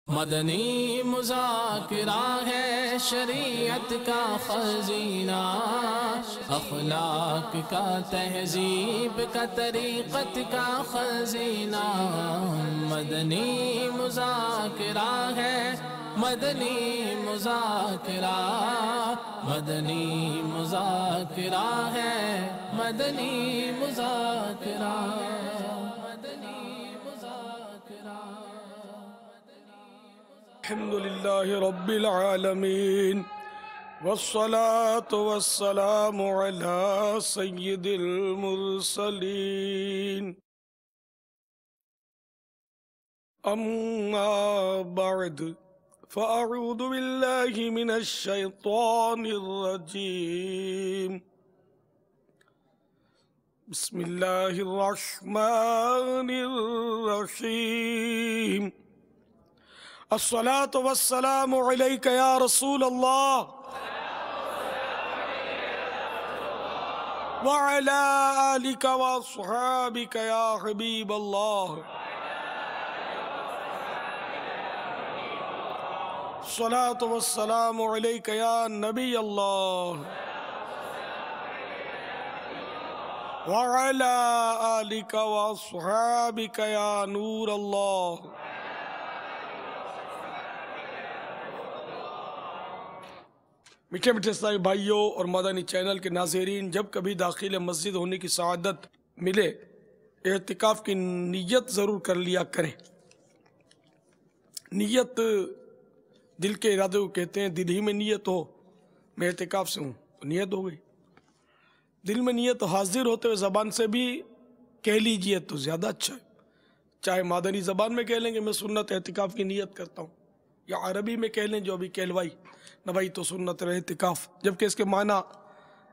مدنی مذاکرہ ہے شریعت کا خزینہ، اخلاق کا تہذیب کا طریقت کا خزینہ۔ مدنی مذاکرہ ہے، مدنی مذاکرہ، مدنی مذاکرہ ہے، مدنی مذاکرہ، مدنی مذاکرہ۔ الحمدللہ رب العالمین والصلاة والسلام علی سید المرسلین، اما بعد فاعوذ باللہ من الشیطان الرجیم، بسم اللہ الرحمن الرحیم۔ الصلاة والسلام علیک یا رسول اللہ وعلی آلک واصحابک یا حبیب اللہ۔ الصلاة والسلام علیک یا نبی اللہ وعلی آلک واصحابک یا نور اللہ۔ میٹھے میٹھے اسلامی بھائیوں اور مدنی چینل کے ناظرین، جب کبھی داخل مسجد ہونے کی سعادت ملے اعتکاف کی نیت ضرور کر لیا کریں۔ نیت دل کے ارادے کو کہتے ہیں۔ دل ہی میں نیت ہو میں اعتکاف سے ہوں تو نیت ہو گئی۔ دل میں نیت حاضر ہوتے ہوئے زبان سے بھی کہہ لیجئے تو زیادہ اچھا ہے۔ چاہے مادری زبان میں کہہ لیں کہ میں سنت اعتکاف کی نیت کرتا ہوں، یا عربی میں کہہ لیں جو ابھی کہلوائی نوائی تو سنت اعتکاف، جبکہ اس کے معنی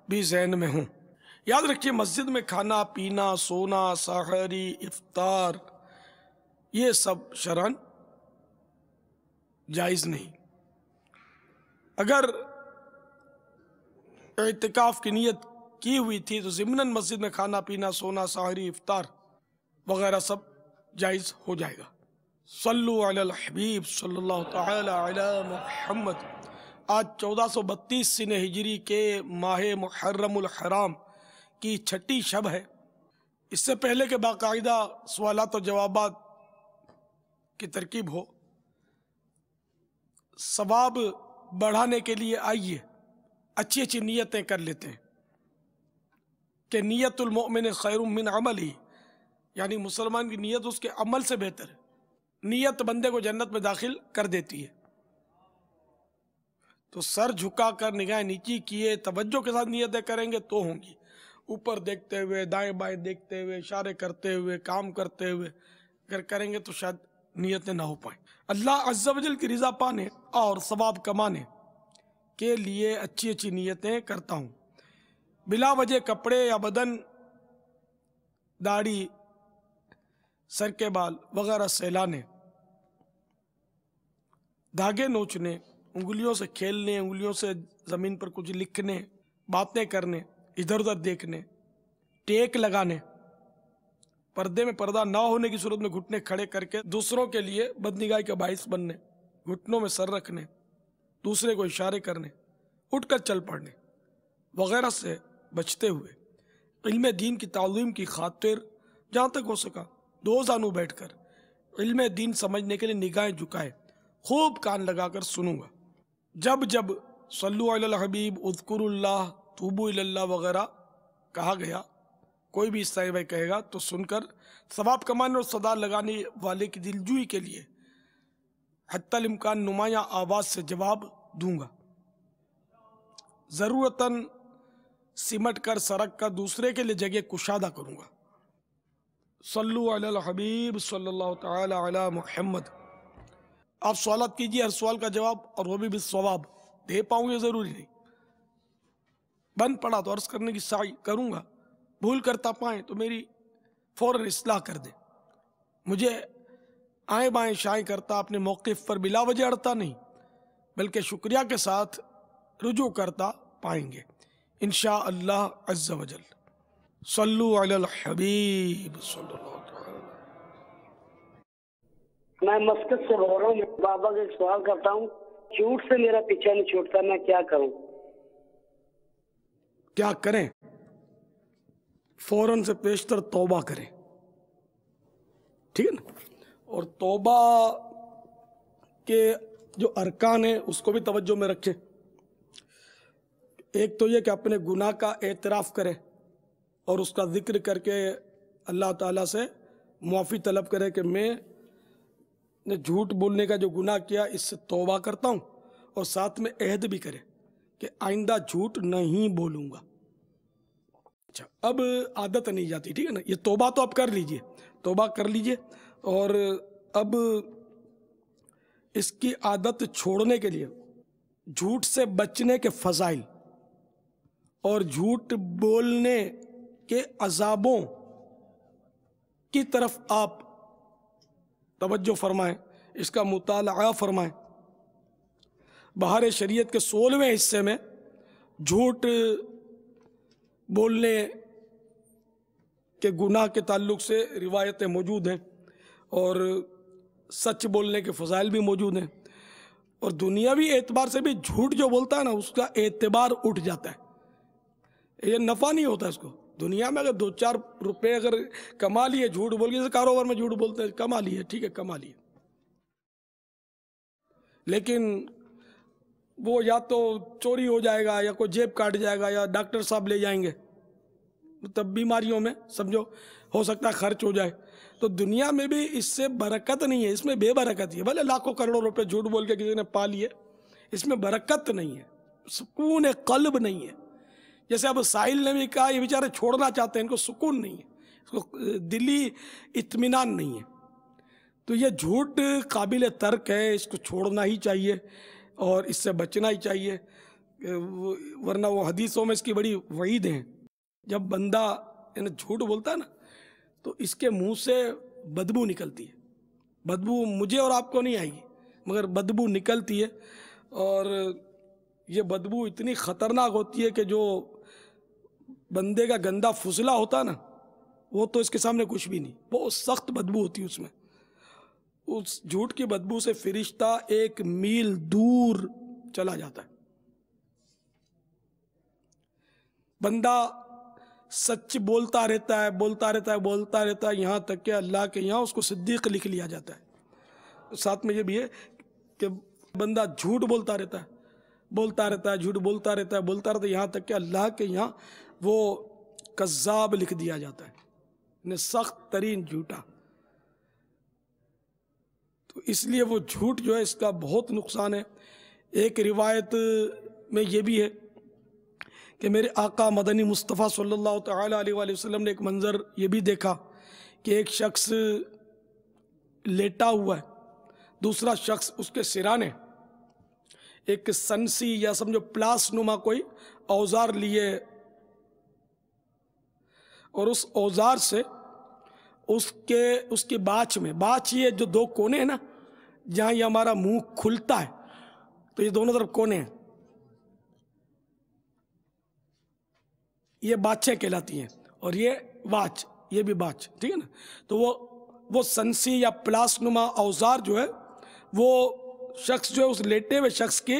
بھی ذہن میں ہوں۔ یاد رکھیے، مسجد میں کھانا پینا، سونا، سحری، افطار، یہ سب شرعاً جائز نہیں۔ اگر اعتکاف کی نیت کی ہوئی تھی تو ضمناً مسجد میں کھانا پینا، سونا، سحری، افطار وغیرہ سب جائز ہو جائے گا۔ صلو علی الحبیب صلی اللہ تعالی علی محمد۔ آج 1432 سن ہجری کے ماہ محرم الحرام کی چھٹی شب ہے۔ اس سے پہلے کہ باقاعدہ سوالات و جوابات کی ترکیب ہو، ثواب بڑھانے کے لیے آئیے اچھی اچھی نیتیں کر لیتے ہیں کہ نیت المؤمن خیر من عملی، یعنی مسلمان کی نیت اس کے عمل سے بہتر ہے۔ نیت بندے کو جنت میں داخل کر دیتی ہے۔ تو سر جھکا کر نگاہ نیچی کیے توجہ کے ساتھ نیتیں کریں گے تو ہوں گی۔ اوپر دیکھتے ہوئے، دائیں بائیں دیکھتے ہوئے، اشارے کرتے ہوئے، کام کرتے ہوئے اگر کریں گے تو شاید نیتیں نہ ہو پائیں۔ اللہ عز و جل کی رضا پانے اور ثواب کمانے کے لیے اچھی اچھی نیتیں کرتا ہوں۔ بلا وجہ کپڑے یا بدن، داڑھی، سر کے بال وغیرہ سہلانے، دھاگے نوچنے، انگلیوں سے کھیلنے، انگلیوں سے زمین پر کچھ لکھنے، باتیں کرنے، ادھر ادھر دیکھنے، ٹیک لگانے، پردے میں پردہ نہ ہونے کی صورت میں گھٹنے کھڑے کر کے دوسروں کے لیے بدنگاہی کا باعث بننے، گھٹنوں میں سر رکھنے، دوسرے کو اشارے کرنے، اٹھ کر چل پڑنے وغیرہ سے بچتے ہوئے علم دین کی تعلیم کی خاطر جہاں تک ہو سکا دو زانو بیٹھ کر علم دین سمجھنے کے لیے نگاہیں جھکائے خوب کان لگا کر سنوں گا۔ جب جب صلو علی الحبیب، اذکروا اللہ، توبوا الی اللہ وغیرہ کہا گیا، کوئی بھی اس طرح کہے گا تو سن کر ثواب کمانے اور صدا لگانے والے کی دلجوئی کے لیے حتی الامکان نمایاں آواز سے جواب دوں گا۔ ضرورتاً سمٹ کر سرک کر دوسرے کے لیے جگہ کشادہ کروں گا۔ صلو علی الحبیب صلی اللہ تعالی علی محمد۔ آپ سوالات کیجئے، ہر سوال کا جواب اور وہ بھی بالصواب دے پاؤں گے، ضروری نہیں۔ بند پڑا تو عرض کرنے کی سعی کروں گا، بھول کرتا پائیں تو میری فوراً اصلاح کر دیں۔ مجھے آئیں بائیں شائیں کرتا اپنے موقف پر بلا وجہ اڑتا نہیں، بلکہ شکریہ کے ساتھ رجوع کرتا پائیں گے انشاءاللہ عز و جل۔ صلو علی الحبیب صلی اللہ علیہ وسلم۔ میں مسکت سے بول رہا ہوں. بابا سے ایک سوال کرتا ہوں, جھوٹ سے میرا پیچھا نہیں چھوٹتا, میں کیا کروں؟ کیا کریں؟ فوراً سے پیشتر توبہ کریں, ٹھیک ہے نا. اور توبہ کے جو ارکان ہیں اس کو بھی توجہ میں رکھیں. ایک تو یہ کہ اپنے گناہ کا اعتراف کرے اور اس کا ذکر کر کے اللہ تعالیٰ سے معافی طلب کرے کہ میں نے جھوٹ بولنے کا جو گناہ کیا اس سے توبہ کرتا ہوں, اور ساتھ میں عہد بھی کرے کہ آئندہ جھوٹ نہیں بولوں گا. اچھا, اب عادت نہیں جاتی, ٹھیک ہے نا. یہ توبہ تو اب کر لیجئے, توبہ کر لیجئے. اور اب اس کی عادت چھوڑنے کے لیے جھوٹ سے بچنے کے فضائل اور جھوٹ بولنے کے عذابوں کی طرف آپ توجہ فرمائیں, اس کا مطالعہ فرمائیں. بہار شریعت کے 16ویں حصے میں جھوٹ بولنے کے گناہ کے تعلق سے روایتیں موجود ہیں, اور سچ بولنے کے فضائل بھی موجود ہیں. اور دنیاوی اعتبار سے بھی جھوٹ جو بولتا ہے نا اس کا اعتبار اٹھ جاتا ہے. یہ نفع نہیں ہوتا اس کو دنیا میں. اگر 2-4 روپے اگر کما لیے جھوٹ بول کے, جیسے کاروبار میں جھوٹ بولتے ہیں, کما لیے, ٹھیک ہے کما لیے, لیکن وہ یا تو چوری ہو جائے گا, یا کوئی جیب کاٹ جائے گا, یا ڈاکٹر صاحب لے جائیں گے, تب بیماریوں میں سمجھو ہو سکتا ہے خرچ ہو جائے. تو دنیا میں بھی اس سے برکت نہیں ہے, اس میں بے برکت ہے. بھلے لاکھوں کروڑوں روپے جھوٹ بول کے کسی نے پا لیے, اس میں برکت نہیں ہے, سکون قلب نہیں ہے. جیسے اب ساحل نے بھی کہا یہ بیچارے چھوڑنا چاہتے ہیں, ان کو سکون نہیں ہے, اس کو دلی اطمینان نہیں ہے. تو یہ جھوٹ قابل ترک ہے, اس کو چھوڑنا ہی چاہیے اور اس سے بچنا ہی چاہیے, ورنہ وہ حدیثوں میں اس کی بڑی وعید ہیں. جب بندہ جھوٹ بولتا ہے نا تو اس کے منہ سے بدبو نکلتی ہے. بدبو مجھے اور آپ کو نہیں آئے گی, مگر بدبو نکلتی ہے, اور یہ بدبو اتنی خطرناک ہوتی ہے کہ جو بندے کا گندا فضلہ ہوتا ہے نا وہ تو اس کے سامنے کچھ بھی نہیں, بہت سخت بدبو ہوتی ہے اس میں. اس جھوٹ کی بدبو سے فرشتہ 1 میل دور چلا جاتا ہے. بندہ سچ بولتا رہتا ہے, بولتا رہتا ہے, بولتا رہتا ہے, یہاں تک کہ اللہ کے یہاں اس کو صدیق لکھ لیا جاتا ہے. ساتھ میں یہ بھی ہے کہ بندہ جھوٹ بولتا رہتا ہے, بولتا رہتا ہے, جھوٹ بولتا رہتا ہے, بولتا رہتا ہے, یہاں تک کہ اللہ کے یہاں وہ کذاب لکھ دیا جاتا ہے, سخت ترین جھوٹا. تو اس لیے وہ جھوٹ جو ہے اس کا بہت نقصان ہے. ایک روایت میں یہ بھی ہے کہ میرے آقا مدنی مصطفیٰ صلی اللہ تعالیٰ علیہ وآلہ وسلم نے ایک منظر یہ بھی دیکھا کہ ایک شخص لیٹا ہوا ہے, دوسرا شخص اس کے سرانے ایک سنسی یا سمجھو پلاس نما کوئی اوزار لیے, اور اس اوزار سے اس کی باچھ میں, باچھ یہ جو 2 کونے ہیں نا جہاں یہ ہمارا منہ کھلتا ہے, تو یہ دونوں طرف کونے ہیں, یہ باچھیں کہلاتی ہیں, اور یہ واچ, یہ بھی باچھ, ٹھیک ہے نا. تو وہ سنسی یا پلاس نما اوزار جو ہے وہ شخص جو ہے اس لیٹے ہوئے شخص کی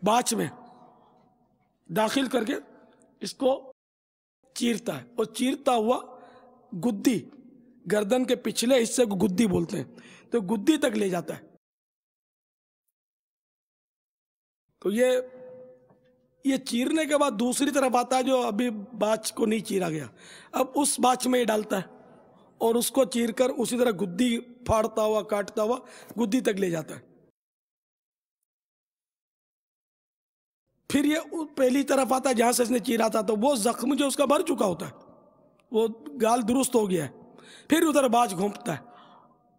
باچھ میں داخل کر کے اس کو چیرتا ہے, اور چیرتا ہوا گدی, گردن کے پچھلے حصے کو گدی بولتے ہیں, تو گدی تک لے جاتا ہے. تو یہ چیرنے کے بعد دوسری طرف آتا ہے جو ابھی باچھ کو نہیں چیرا گیا, اب اس باچھ میں یہ ڈالتا ہے اور اس کو چیر کر اسی طرح گدی پھاڑتا ہوا کاٹتا ہوا گدی تک لے جاتا ہے. پھر یہ پہلی طرف آتا ہے جہاں سے اس نے چیرا تھا, تو وہ زخم جو اس کا بھر چکا ہوتا ہے, وہ گال درست ہو گیا ہے, پھر ادھر باچھ گھونپتا ہے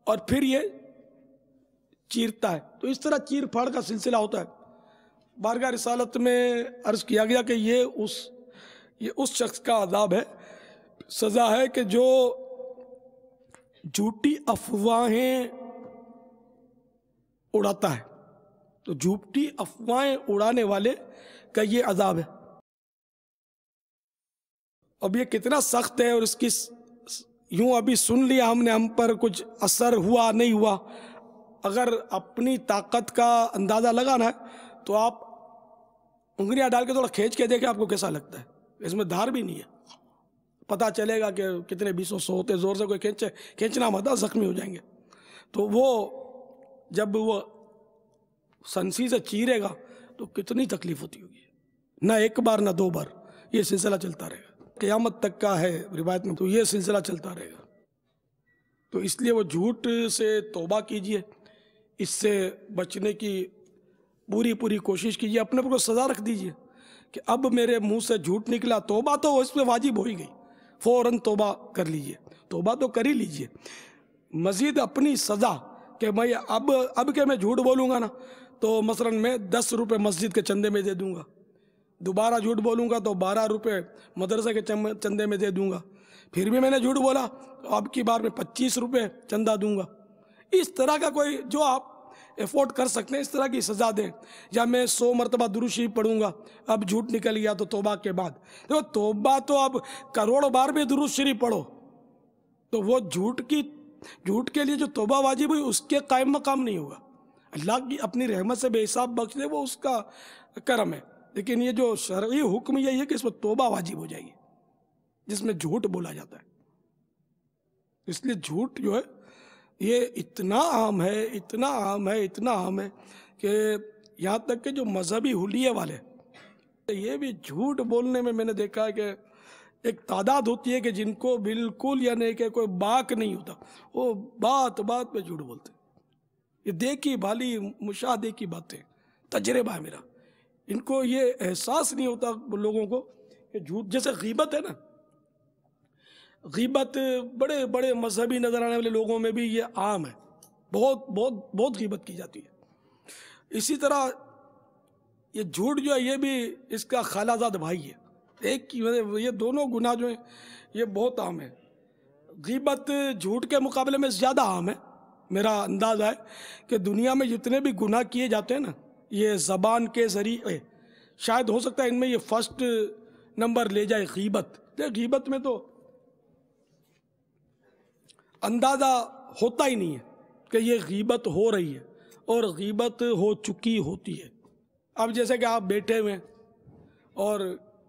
اور پھر یہ چیرتا ہے. تو اس طرح چیر پھاڑ کا سلسلہ ہوتا ہے. بارگاہ رسالت میں عرض کیا گیا کہ یہ اس شخص کا عذاب ہے, سزا ہے کہ جو جھوٹی افواہیں اڑاتا ہے. تو جھوٹی افواہیں اڑانے والے کا یہ عذاب ہے. اب یہ کتنا سخت ہے, اور اس کی یوں ابھی سن لیا ہم نے, ہم پر کچھ اثر ہوا نہیں ہوا, اگر اپنی طاقت کا اندازہ لگانا ہے تو آپ انگلیاں ڈال کے تھوڑا کھینچ کے دیکھیں آپ کو کیسا لگتا ہے. اس میں دھار بھی نہیں ہے, پتہ چلے گا کہ کتنے 200 ہوتے. زور سے کوئی کھینچنا مت, زخمی ہو جائیں گے. تو وہ جب وہ سنسی سے چیرے گا تو کتنی تکلیف ہوتی ہوگی. نہ ایک بار نہ 2 بار, یہ سلسلہ چلتا رہے گا قیامت تک کا ہے روایت میں, تو یہ سلسلہ چلتا رہے گا. تو اس لیے وہ جھوٹ سے توبہ کیجئے, اس سے بچنے کی پوری کوشش کیجئے. اپنے پر کو سزا رکھ دیجئے کہ اب میرے منہ سے جھوٹ نکلا, توبہ تو اس پہ واجب ہو ہی گئی, فوراً توبہ کر لیجئے. توبہ تو کر ہی لیجئے. مزید اپنی سزا کہ میں اب کہ میں جھوٹ بولوں گا نا تو مثلا میں 10 روپے مسجد کے چندے میں دے دوں گا, دوبارہ جھوٹ بولوں گا تو 12 روپے مدرسے کے چندے میں دے دوں گا, پھر بھی میں نے جھوٹ بولا تو اب کی بار میں 25 روپے چندہ دوں گا. اس طرح کا کوئی جو آپ افورڈ کر سکتے ہیں اس طرح کی سزا دیں. یا میں 100 مرتبہ درود شریف پڑھوں گا, اب جھوٹ نکل گیا تو توبہ کے بعد. دیکھو توبہ تو اب کروڑوں بار بھی درود شریف پڑھو تو وہ جھوٹ کے لیے جو توبہ واجب ہوئی اس کے قائم مقام نہیں ہوگا. اللہ کی اپنی رحمت سے بے حساب بخش دے, وہ اس کا کرم ہے. لیکن یہ جو شرعی حکم یہی ہے کہ اس میں توبہ واجب ہو جائے گی جس میں جھوٹ بولا جاتا ہے. اس لیے جھوٹ جو ہے یہ اتنا عام ہے کہ یہاں تک کہ جو مذہبی حلیے والے یہ بھی جھوٹ بولنے میں نے دیکھا ہے کہ ایک تعداد ہوتی ہے کہ جن کو بالکل یعنی کہ کوئی باک نہیں ہوتا, وہ بات پہ جھوٹ بولتے. یہ دیکھی بھالی مشاہدے کی باتیں, تجربہ ہے میرا. ان کو یہ احساس نہیں ہوتا لوگوں کو کہ جھوٹ, جیسے غیبت ہے نا, غیبت بڑے بڑے مذہبی نظر آنے والے لوگوں میں بھی یہ عام ہے, بہت غیبت کی جاتی ہے. اسی طرح یہ جھوٹ جو ہے یہ بھی اس کا خالہ زاد بھائی ہے. یہ دونوں گناہ جو ہیں یہ بہت عام ہے. غیبت جھوٹ کے مقابلے میں زیادہ عام ہے. میرا اندازہ ہے کہ دنیا میں جتنے بھی گناہ کیے جاتے ہیں نا یہ زبان کے ذریعے, شاید ہو سکتا ہے ان میں یہ فرسٹ نمبر لے جائے غیبت. غیبت میں تو اندازہ ہوتا ہی نہیں ہے کہ یہ غیبت ہو رہی ہے اور غیبت ہو چکی ہوتی ہے. اب جیسے کہ آپ بیٹھے ہوئے اور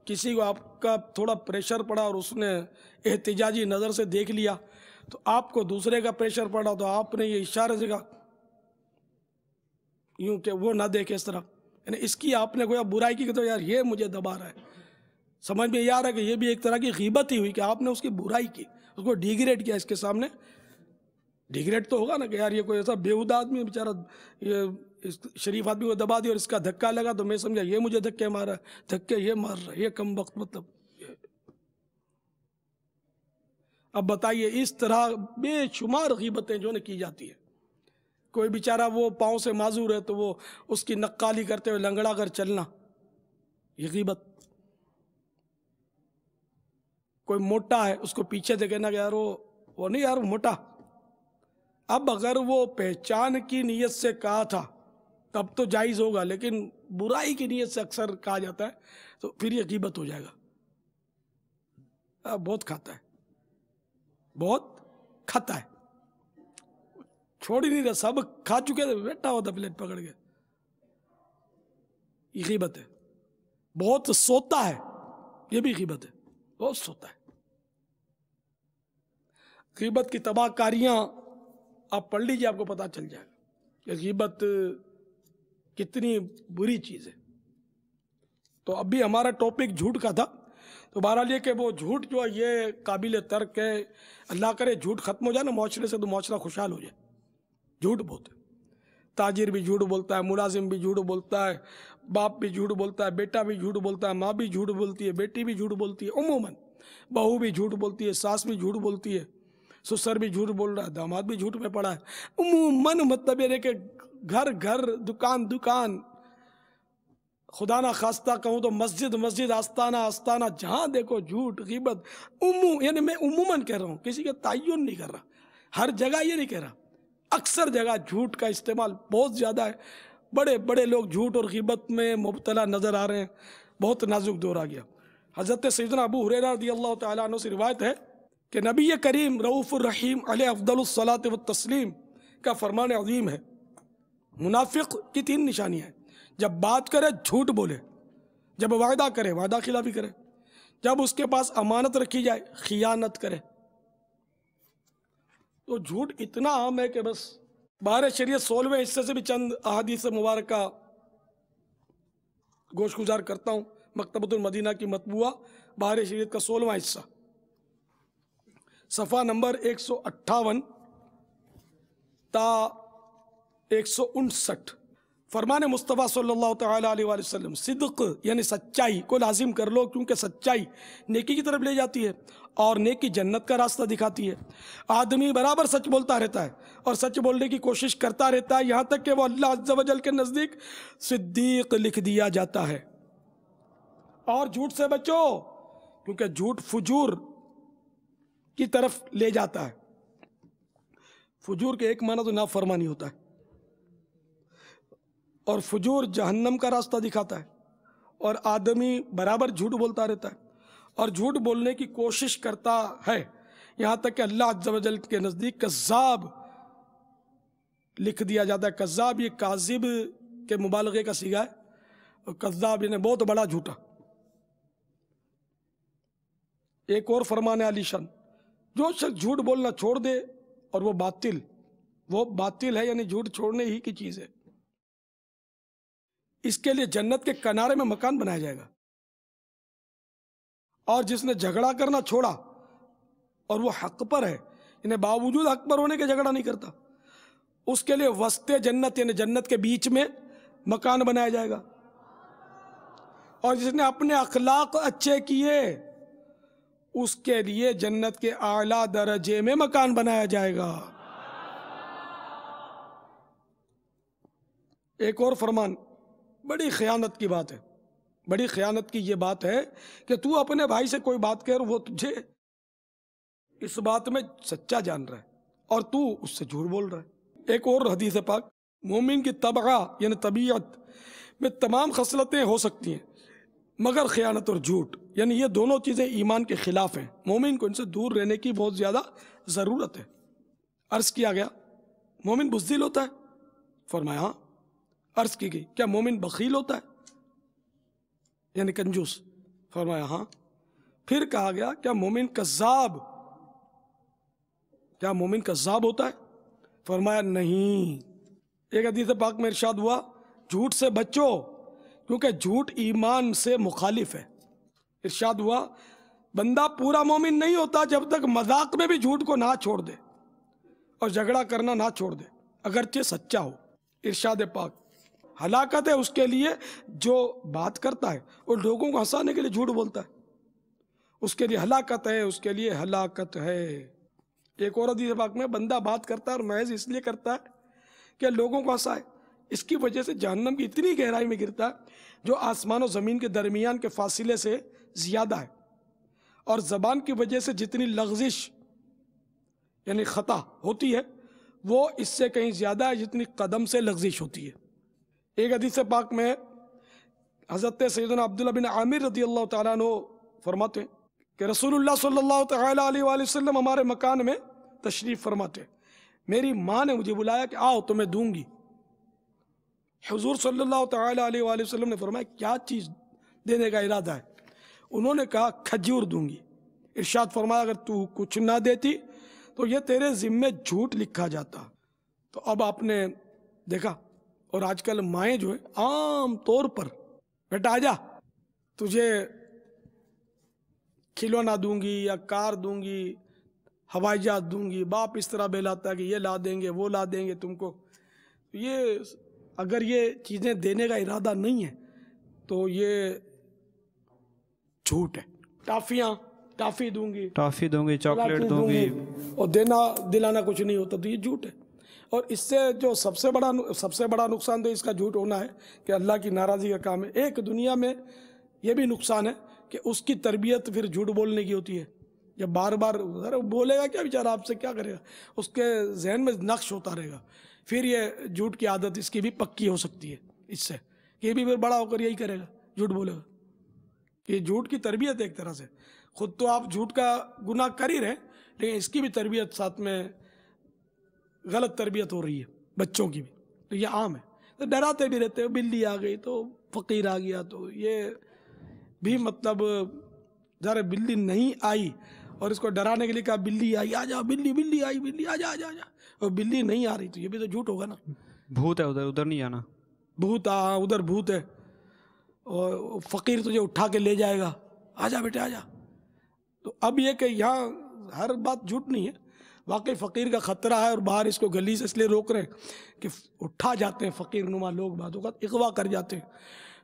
کسی کو آپ کا تھوڑا پریشر پڑا اور اس نے احتجاجی نظر سے دیکھ لیا, تو آپ کو دوسرے کا پریشر پڑا تو آپ نے یہ اشارے سے کہا یوں کہ وہ نہ دیکھے اس طرح, یعنی اس کی آپ نے کوئی برائی کی کہ تو یار یہ مجھے دبا رہا ہے. سمجھ میں یہ آ رہا ہے کہ یہ بھی ایک طرح کی غیبت ہی ہوئی کہ آپ نے اس کی برائی کی, اس کو ڈیگریڈ کیا. اس کے سامنے ڈیگریڈ تو ہوگا نا کہ یار یہ کوئی ایسا بیہودہ آدمی ہے بیچارہ, یہ شریف آدمی کو دبا دیا اور اس کا دھکا لگا تو میں سمجھا یہ مجھے دھکے مار رہا ہے, دھکے یہ مار رہا ہے, یہ کم وقت. مطلب اب بتائیے اس طرح بے شمار غیبتیں جو کی جاتی ہیں. کوئی بیچارہ وہ پاؤں سے معذور ہے تو وہ اس کی نقالی کرتے ہوئے لنگڑا کر چلنا, یہ غیبت. کوئی موٹا ہے اس کو پیچھے سے کہنا کہ یار وہ نہیں یار موٹا. اب اگر وہ پہچان کی نیت سے کہا تھا تب تو جائز ہوگا, لیکن برائی کی نیت سے اکثر کہا جاتا ہے تو پھر یہ غیبت ہو جائے گا. بہت کھاتا ہے, چھوڑ ہی نہیں رہا, سب کھا چکے تھے, بیٹھا ہوتا پلیٹ پکڑ کے. یہ غیبت ہے. بہت سوتا ہے, یہ بھی غیبت ہے, بہت سوتا ہے. غیبت کی تباہ کاریاں آپ پڑھ لیجیے, آپ کو پتہ چل جائے گا کہ غیبت کتنی بری چیز ہے. تو ابھی ہمارا ٹاپک جھوٹ کا تھا, تو بہرحال یہ کہ وہ جھوٹ جو ہے یہ قابل ترک ہے. اللہ کرے جھوٹ ختم ہو جائے نا معاشرے سے تو معاشرہ خوشحال ہو جائے. جھوٹ بہت ہے, تاجر بھی جھوٹ بولتا ہے, ملازم بھی جھوٹ بولتا ہے, باپ بھی جھوٹ بولتا ہے, بیٹا بھی جھوٹ بولتا ہے, ماں بھی جھوٹ بولتی ہے, بیٹی بھی جھوٹ بولتی ہے, عموماً بہو بھی جھوٹ بولتی ہے, ساس بھی جھوٹ بولتی ہے, سسر بھی جھوٹ بول رہا ہے, داماد بھی جھوٹ میں پڑا ہے. عموماً مطلب یہ کہ گھر گھر, دکان دکان, خدا نہ خواستہ کہوں تو مسجد مسجد, آستانہ آستانہ, جہاں دیکھو جھوٹ غیبت. یعنی میں عموماً کہہ رہا ہوں, کسی کا تعین نہیں کر رہا, ہر جگہ یہ نہیں کہہ رہا, اکثر جگہ جھوٹ کا استعمال بہت زیادہ ہے. بڑے بڑے لوگ جھوٹ اور غیبت میں مبتلا نظر آ رہے ہیں. بہت نازک دور آ گیا. حضرت سیدنا ابو ہریرہ رضی اللہ تعالیٰ عنہ سے روایت ہے کہ نبی کریم رؤوف الرحیم علیہ افضل الصلاۃ والتسلیم کا فرمان عظیم ہے منافق کی 3 نشانیاں ہیں. جب بات کرے جھوٹ بولے، جب وعدہ کرے وعدہ خلافی کرے، جب اس کے پاس امانت رکھی جائے خیانت کرے. تو جھوٹ اتنا عام ہے کہ بس بہار شریعت 16ویں حصے سے بھی چند احادیث مبارکہ گوش گزار کرتا ہوں. مکتبۃ المدینہ کی مطبوعہ بہار شریعت کا 16واں حصہ، صفحہ نمبر 158 تا 159. فرمان مصطفیٰ صلی اللہ تعالی علیہ وآلہ وسلم، صدق یعنی سچائی کو لازم کر لو، کیونکہ سچائی نیکی کی طرف لے جاتی ہے اور نیکی جنت کا راستہ دکھاتی ہے. آدمی برابر سچ بولتا رہتا ہے اور سچ بولنے کی کوشش کرتا رہتا ہے، یہاں تک کہ وہ اللہ عز و جل کے نزدیک صدیق لکھ دیا جاتا ہے. اور جھوٹ سے بچو، کیونکہ جھوٹ فجور کی طرف لے جاتا ہے. فجور کے ایک معنی تو نافرمانی ہوتا ہے، اور فجور جہنم کا راستہ دکھاتا ہے. اور آدمی برابر جھوٹ بولتا رہتا ہے اور جھوٹ بولنے کی کوشش کرتا ہے، یہاں تک کہ اللہ عز و جل کے نزدیک کذاب لکھ دیا جاتا ہے. کذاب یہ کاذب کے مبالغے کا صیغہ ہے، اور کذاب یعنی بہت بڑا جھوٹا. ایک اور فرمان علی شان، جو شخص جھوٹ بولنا چھوڑ دے اور وہ باطل ہے، یعنی جھوٹ چھوڑنے ہی کی چیز ہے، اس کے لیے جنت کے کنارے میں مکان بنایا جائے گا. اور جس نے جھگڑا کرنا چھوڑا اور وہ حق پر ہے، یعنی باوجود حق پر ہونے کے جھگڑا نہیں کرتا، اس کے لیے وسط جنت یعنی جنت کے بیچ میں مکان بنایا جائے گا. اور جس نے اپنے اخلاق اچھے کیے، اس کے لیے جنت کے اعلیٰ درجے میں مکان بنایا جائے گا. ایک اور فرمان، بڑی خیانت کی بات ہے، بڑی خیانت کی یہ بات ہے کہ تو اپنے بھائی سے کوئی بات کر، وہ تجھے اس بات میں سچا جان رہا ہے اور تو اس سے جھوٹ بول رہا ہے. ایک اور حدیث پاک، مومن کی طبع یعنی طبیعت میں تمام خصلتیں ہو سکتی ہیں مگر خیانت اور جھوٹ، یعنی یہ دونوں چیزیں ایمان کے خلاف ہیں. مومن کو ان سے دور رہنے کی بہت زیادہ ضرورت ہے. عرض کیا گیا مومن بزدل ہوتا ہے؟ فرمایا ہاں. عرض کی گئی کیا مومن بخیل ہوتا ہے یعنی کنجوس؟ فرمایا ہاں. پھر کہا گیا کیا مومن کذاب ہوتا ہے؟ فرمایا نہیں. ایک حدیث پاک میں ارشاد ہوا جھوٹ سے بچو کیونکہ جھوٹ ایمان سے مخالف ہے. ارشاد ہوا بندہ پورا مومن نہیں ہوتا جب تک مذاق میں بھی جھوٹ کو نہ چھوڑ دے اور جھگڑا کرنا نہ چھوڑ دے اگرچہ سچا ہو. ارشاد پاک ہلاکت ہے اس کے لیے جو بات کرتا ہے اور لوگوں کو ہنسانے کے لیے جھوٹ بولتا ہے، اس کے لیے ہلاکت ہے، اس کے لیے ہلاکت ہے. ایک اور حدیث پاک میں بندہ بات کرتا ہے اور محض اس لیے کرتا ہے کہ لوگوں کو ہنسائے، اس کی وجہ سے جہنم کی اتنی گہرائی میں گرتا ہے جو آسمان و زمین کے درمیان کے فاصلے سے زیادہ ہے. اور زبان کی وجہ سے جتنی لغزش یعنی خطا ہوتی ہے وہ اس سے کہیں زیادہ ہے جتنی قدم سے لغزش ہوتی ہے. ایک حدیث پاک میں حضرت سیدنا عبداللہ بن عامر رضی اللہ تعالیٰ عنہ فرماتے ہیں کہ رسول اللہ صلی اللہ تعالیٰ علیہ وآلہ وسلم ہمارے مکان میں تشریف فرماتے، میری ماں نے مجھے بلایا کہ آؤ تمہیں دوں گی. حضور صلی اللہ تعالیٰ علیہ وآلہ وسلم نے فرمایا کیا چیز دینے کا ارادہ ہے؟ انہوں نے کہا کھجور دوں گی. ارشاد فرمایا اگر تو کچھ نہ دیتی تو یہ تیرے ذمے جھوٹ لکھا جاتا. تو اب آپ نے دیکھا، اور آج کل مائیں جو ہیں عام طور پر بیٹا آجا تجھے کھلونا دوں گی یا کار دوں گی، ہوائی جہاز دوں گی. باپ اس طرح بہلاتا ہے کہ یہ لا دیں گے وہ لا دیں گے تم کو. یہ اگر یہ چیزیں دینے کا ارادہ نہیں ہے تو یہ جھوٹ ہے. ٹافی دوں گی، چاکلیٹ دوں گی، اور دلانا کچھ نہیں ہوتا، تو یہ جھوٹ ہے. اور اس سے جو سب سے بڑا نقصان تو اس کا جھوٹ ہونا ہے کہ اللہ کی ناراضی کا کام ہے. ایک دنیا میں یہ بھی نقصان ہے کہ اس کی تربیت پھر جھوٹ بولنے کی ہوتی ہے. جب بار بار بولے گا کیا بیچارہ، آپ سے کیا کرے گا، اس کے ذہن میں نقش ہوتا رہے گا. پھر یہ جھوٹ کی عادت اس کی بھی پکی ہو سکتی ہے اس سے، یہ بھی پھر بڑا ہو کر یہی کرے گا، جھوٹ بولے گا. یہ جھوٹ کی تربیت ایک طرح سے، خود تو آپ جھوٹ کا گناہ کر ہی رہے لیکن اس کی بھی تربیت ساتھ میں غلط تربیت ہو رہی ہے بچوں کی بھی. تو یہ عام ہے. تو ڈراتے بھی رہتے ہیں، بلی آ گئی تو فقیر آ گیا، تو یہ بھی مطلب ذرا بلی نہیں آئی اور اس کو ڈرانے کے لیے کہا بلی آئی، آ جا بلی آئی، بلی آ جا، اور بلی نہیں آ رہی تو یہ بھی تو جھوٹ ہوگا نا. بھوت ہے ادھر نہیں جانا. بھوت ادھر بھوت ہے اور فقیر تجھے اٹھا کے لے جائے گا، آ جا بیٹے آ جا. تو اب یہ کہ یہاں ہر بات جھوٹ نہیں ہے، واقعی فقیر کا خطرہ ہے اور باہر اس کو گلی سے اس لیے روک رہے ہیں کہ اٹھا جاتے ہیں فقیر نما لوگ، بعض اوقات اغوا کر جاتے ہیں.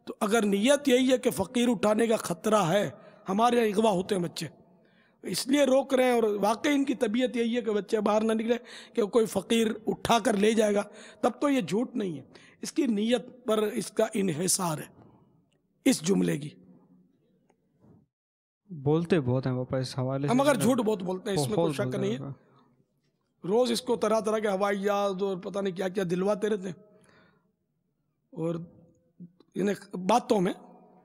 تو اگر نیت یہی ہے کہ فقیر اٹھانے کا خطرہ ہے، ہمارے یہاں اغوا ہوتے ہیں بچے، اس لیے روک رہے ہیں، اور واقعی ان کی طبیعت یہی ہے کہ بچے باہر نہ نکلے کہ کوئی فقیر اٹھا کر لے جائے گا، تب تو یہ جھوٹ نہیں ہے، اس کی نیت پر اس کا انحصار ہے اس جملے کی. بولتے بہت ہیں پاپا اس حوالے سے، ہم اگر جھوٹ بہت بولتے ہیں اس میں کوئی بہت شک بولتے نہیں ہیں ہے، پاپا. روز اس کو طرح طرح کے ہوائی جہاز اور پتہ نہیں کیا کیا دلواتے رہتے ہیں، اور انہیں باتوں میں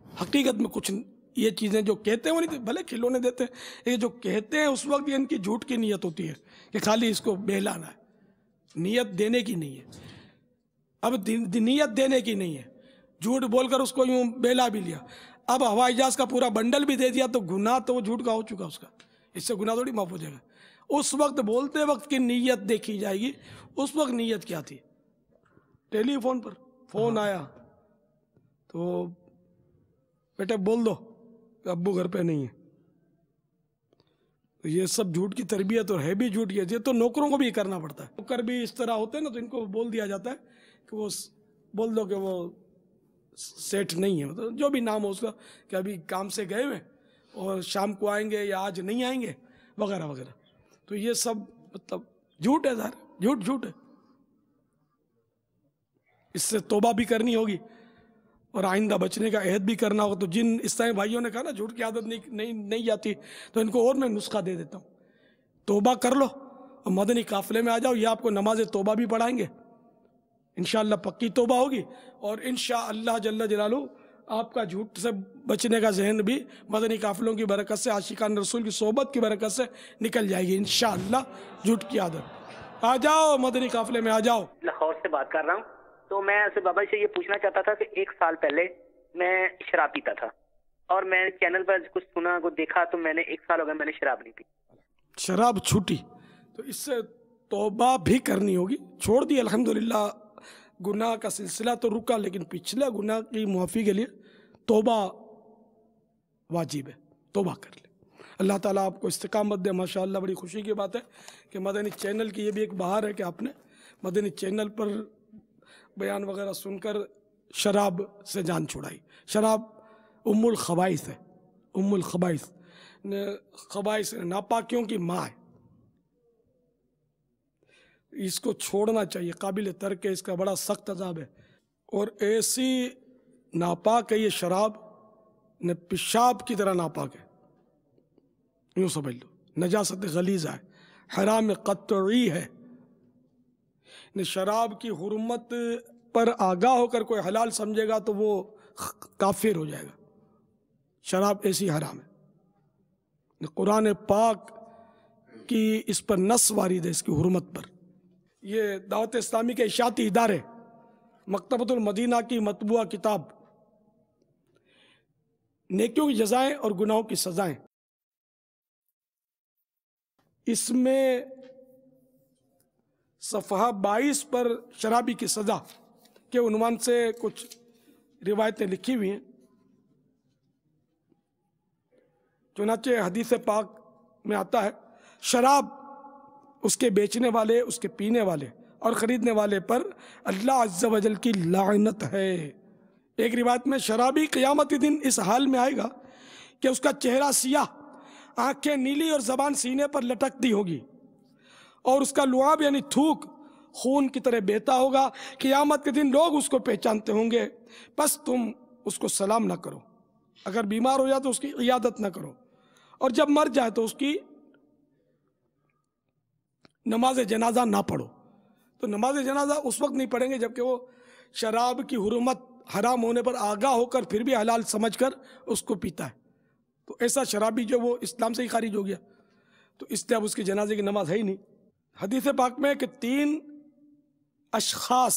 حقیقت میں کچھ یہ چیزیں جو کہتے ہیں وہ نہیں، بھلے کھلونے دیتے ہیں، یہ جو کہتے ہیں اس وقت یہ ان کی جھوٹ کی نیت ہوتی ہے کہ خالی اس کو بہلانا ہے، نیت دینے کی نہیں ہے. اب نیت دینے کی نہیں ہے، جھوٹ بول کر اس کو یوں بہلا بھی لیا، اب ہوائی جہاز کا پورا بنڈل بھی دے دیا تو گناہ تو وہ جھوٹ کا ہو چکا، اس کا اس سے گناہ تھوڑی معاف ہو جائے گا. اس وقت بولتے وقت کی نیت دیکھی جائے گی، اس وقت نیت کیا تھی. ٹیلی فون پر فون آیا تو بیٹے بول دو کہ ابو گھر پہ نہیں ہے، یہ سب جھوٹ کی تربیت اور ہے بھی جھوٹ. یہ تو نوکروں کو بھی کرنا پڑتا ہے، نوکر بھی اس طرح ہوتے ہیں نا، تو ان کو بول دیا جاتا ہے کہ وہ بول دو کہ وہ سیٹھ نہیں ہے، جو بھی نام ہو اس کا، کہ ابھی کام سے گئے ہوئے اور شام کو آئیں گے یا آج نہیں آئیں گے وغیرہ وغیرہ. تو یہ سب مطلب جھوٹ ہے، ظاہر جھوٹ ہے. اس سے توبہ بھی کرنی ہوگی اور آئندہ بچنے کا عہد بھی کرنا ہوگا. تو جن اس طرح بھائیوں نے کہا نا جھوٹ کی عادت نہیں جاتی، تو ان کو اور میں نسخہ دے دیتا ہوں، توبہ کر لو اور مدنی قافلے میں آ جاؤ، یہ آپ کو نماز توبہ بھی پڑھائیں گے، انشاءاللہ پکی توبہ ہوگی، اور انشاءاللہ جل جلالہ آپ کا جھوٹ سے بچنے کا ذہن بھی مدنی قافلوں کی برکت سے، عاشقان رسول کی صحبت کی برکت سے نکل جائے گی انشاءاللہ جھوٹ کی عادت. آ جاؤ مدنی قافلے میں آ جاؤ. لاہور سے بات کر رہا ہوں. تو میں سے بابا سے یہ پوچھنا چاہتا تھا کہ 1 سال پہلے میں شراب پیتا تھا، اور میں نے چینل پر کچھ سنا کچھ دیکھا، تو میں نے 1 سال ہو گیا میں نے شراب نہیں پی. شراب چھوٹی تو اس سے توبہ بھی کرنی ہوگی، چھوڑ دی الحمدللہ، گناہ کا سلسلہ تو رکا، لیکن پچھلے گناہ کی معافی کے لیے توبہ واجب ہے، توبہ کر لے. اللہ تعالیٰ آپ کو استقامت دے. ماشاءاللہ بڑی خوشی کی بات ہے کہ مدنی چینل کی یہ بھی ایک بہار ہے کہ آپ نے مدنی چینل پر بیان وغیرہ سن کر شراب سے جان چھڑائی. شراب ام الخبائث ہے، ام الخبائث، خبائث ناپاکیوں کی ماں ہے. اس کو چھوڑنا چاہیے، قابل ترک ہے، اس کا بڑا سخت عذاب ہے. اور ایسی ناپاک ہے یہ شراب، پیشاب کی طرح ناپاک ہے، یوں سمجھ لو، نجاست غلیظہ ہے، حرام قطعی ہے. شراب کی حرمت پر آگاہ ہو کر کوئی حلال سمجھے گا تو وہ کافر ہو جائے گا. شراب ایسی حرام ہے، قرآن پاک کی اس پر نص وارد ہے اس کی حرمت پر. یہ دعوت اسلامی کے اشاعتی ادارے، مکتبۃ المدینہ کی مطبوعہ کتاب نیکیوں کی جزائیں اور گناہوں کی سزائیں، اس میں صفحہ 22 پر شرابی کی سزا کے عنوان سے کچھ روایتیں لکھی ہوئی ہیں. چنانچہ حدیث پاک میں آتا ہے شراب، اس کے بیچنے والے، اس کے پینے والے اور خریدنے والے پر اللہ عز و جل کی لعنت ہے. ایک روایت میں شرابی قیامت دن اس حال میں آئے گا کہ اس کا چہرہ سیاہ، آنکھیں نیلی اور زبان سینے پر لٹکتی ہوگی، اور اس کا لعاب یعنی تھوک خون کی طرح بہتا ہوگا. قیامت کے دن لوگ اس کو پہچانتے ہوں گے، بس تم اس کو سلام نہ کرو، اگر بیمار ہو جائے تو اس کی عیادت نہ کرو، اور جب مر جائے تو اس کی نماز جنازہ نہ پڑھو. تو نماز جنازہ اس وقت نہیں پڑھیں گے جبکہ وہ شراب کی حرمت حرام ہونے پر آگاہ ہو کر پھر بھی حلال سمجھ کر اس کو پیتا ہے. تو ایسا شرابی جو وہ اسلام سے ہی خارج ہو گیا، تو اس لیے اب اس کی جنازے کی نماز ہے ہی نہیں. حدیث پاک میں کہ 3 اشخاص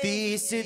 30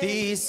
30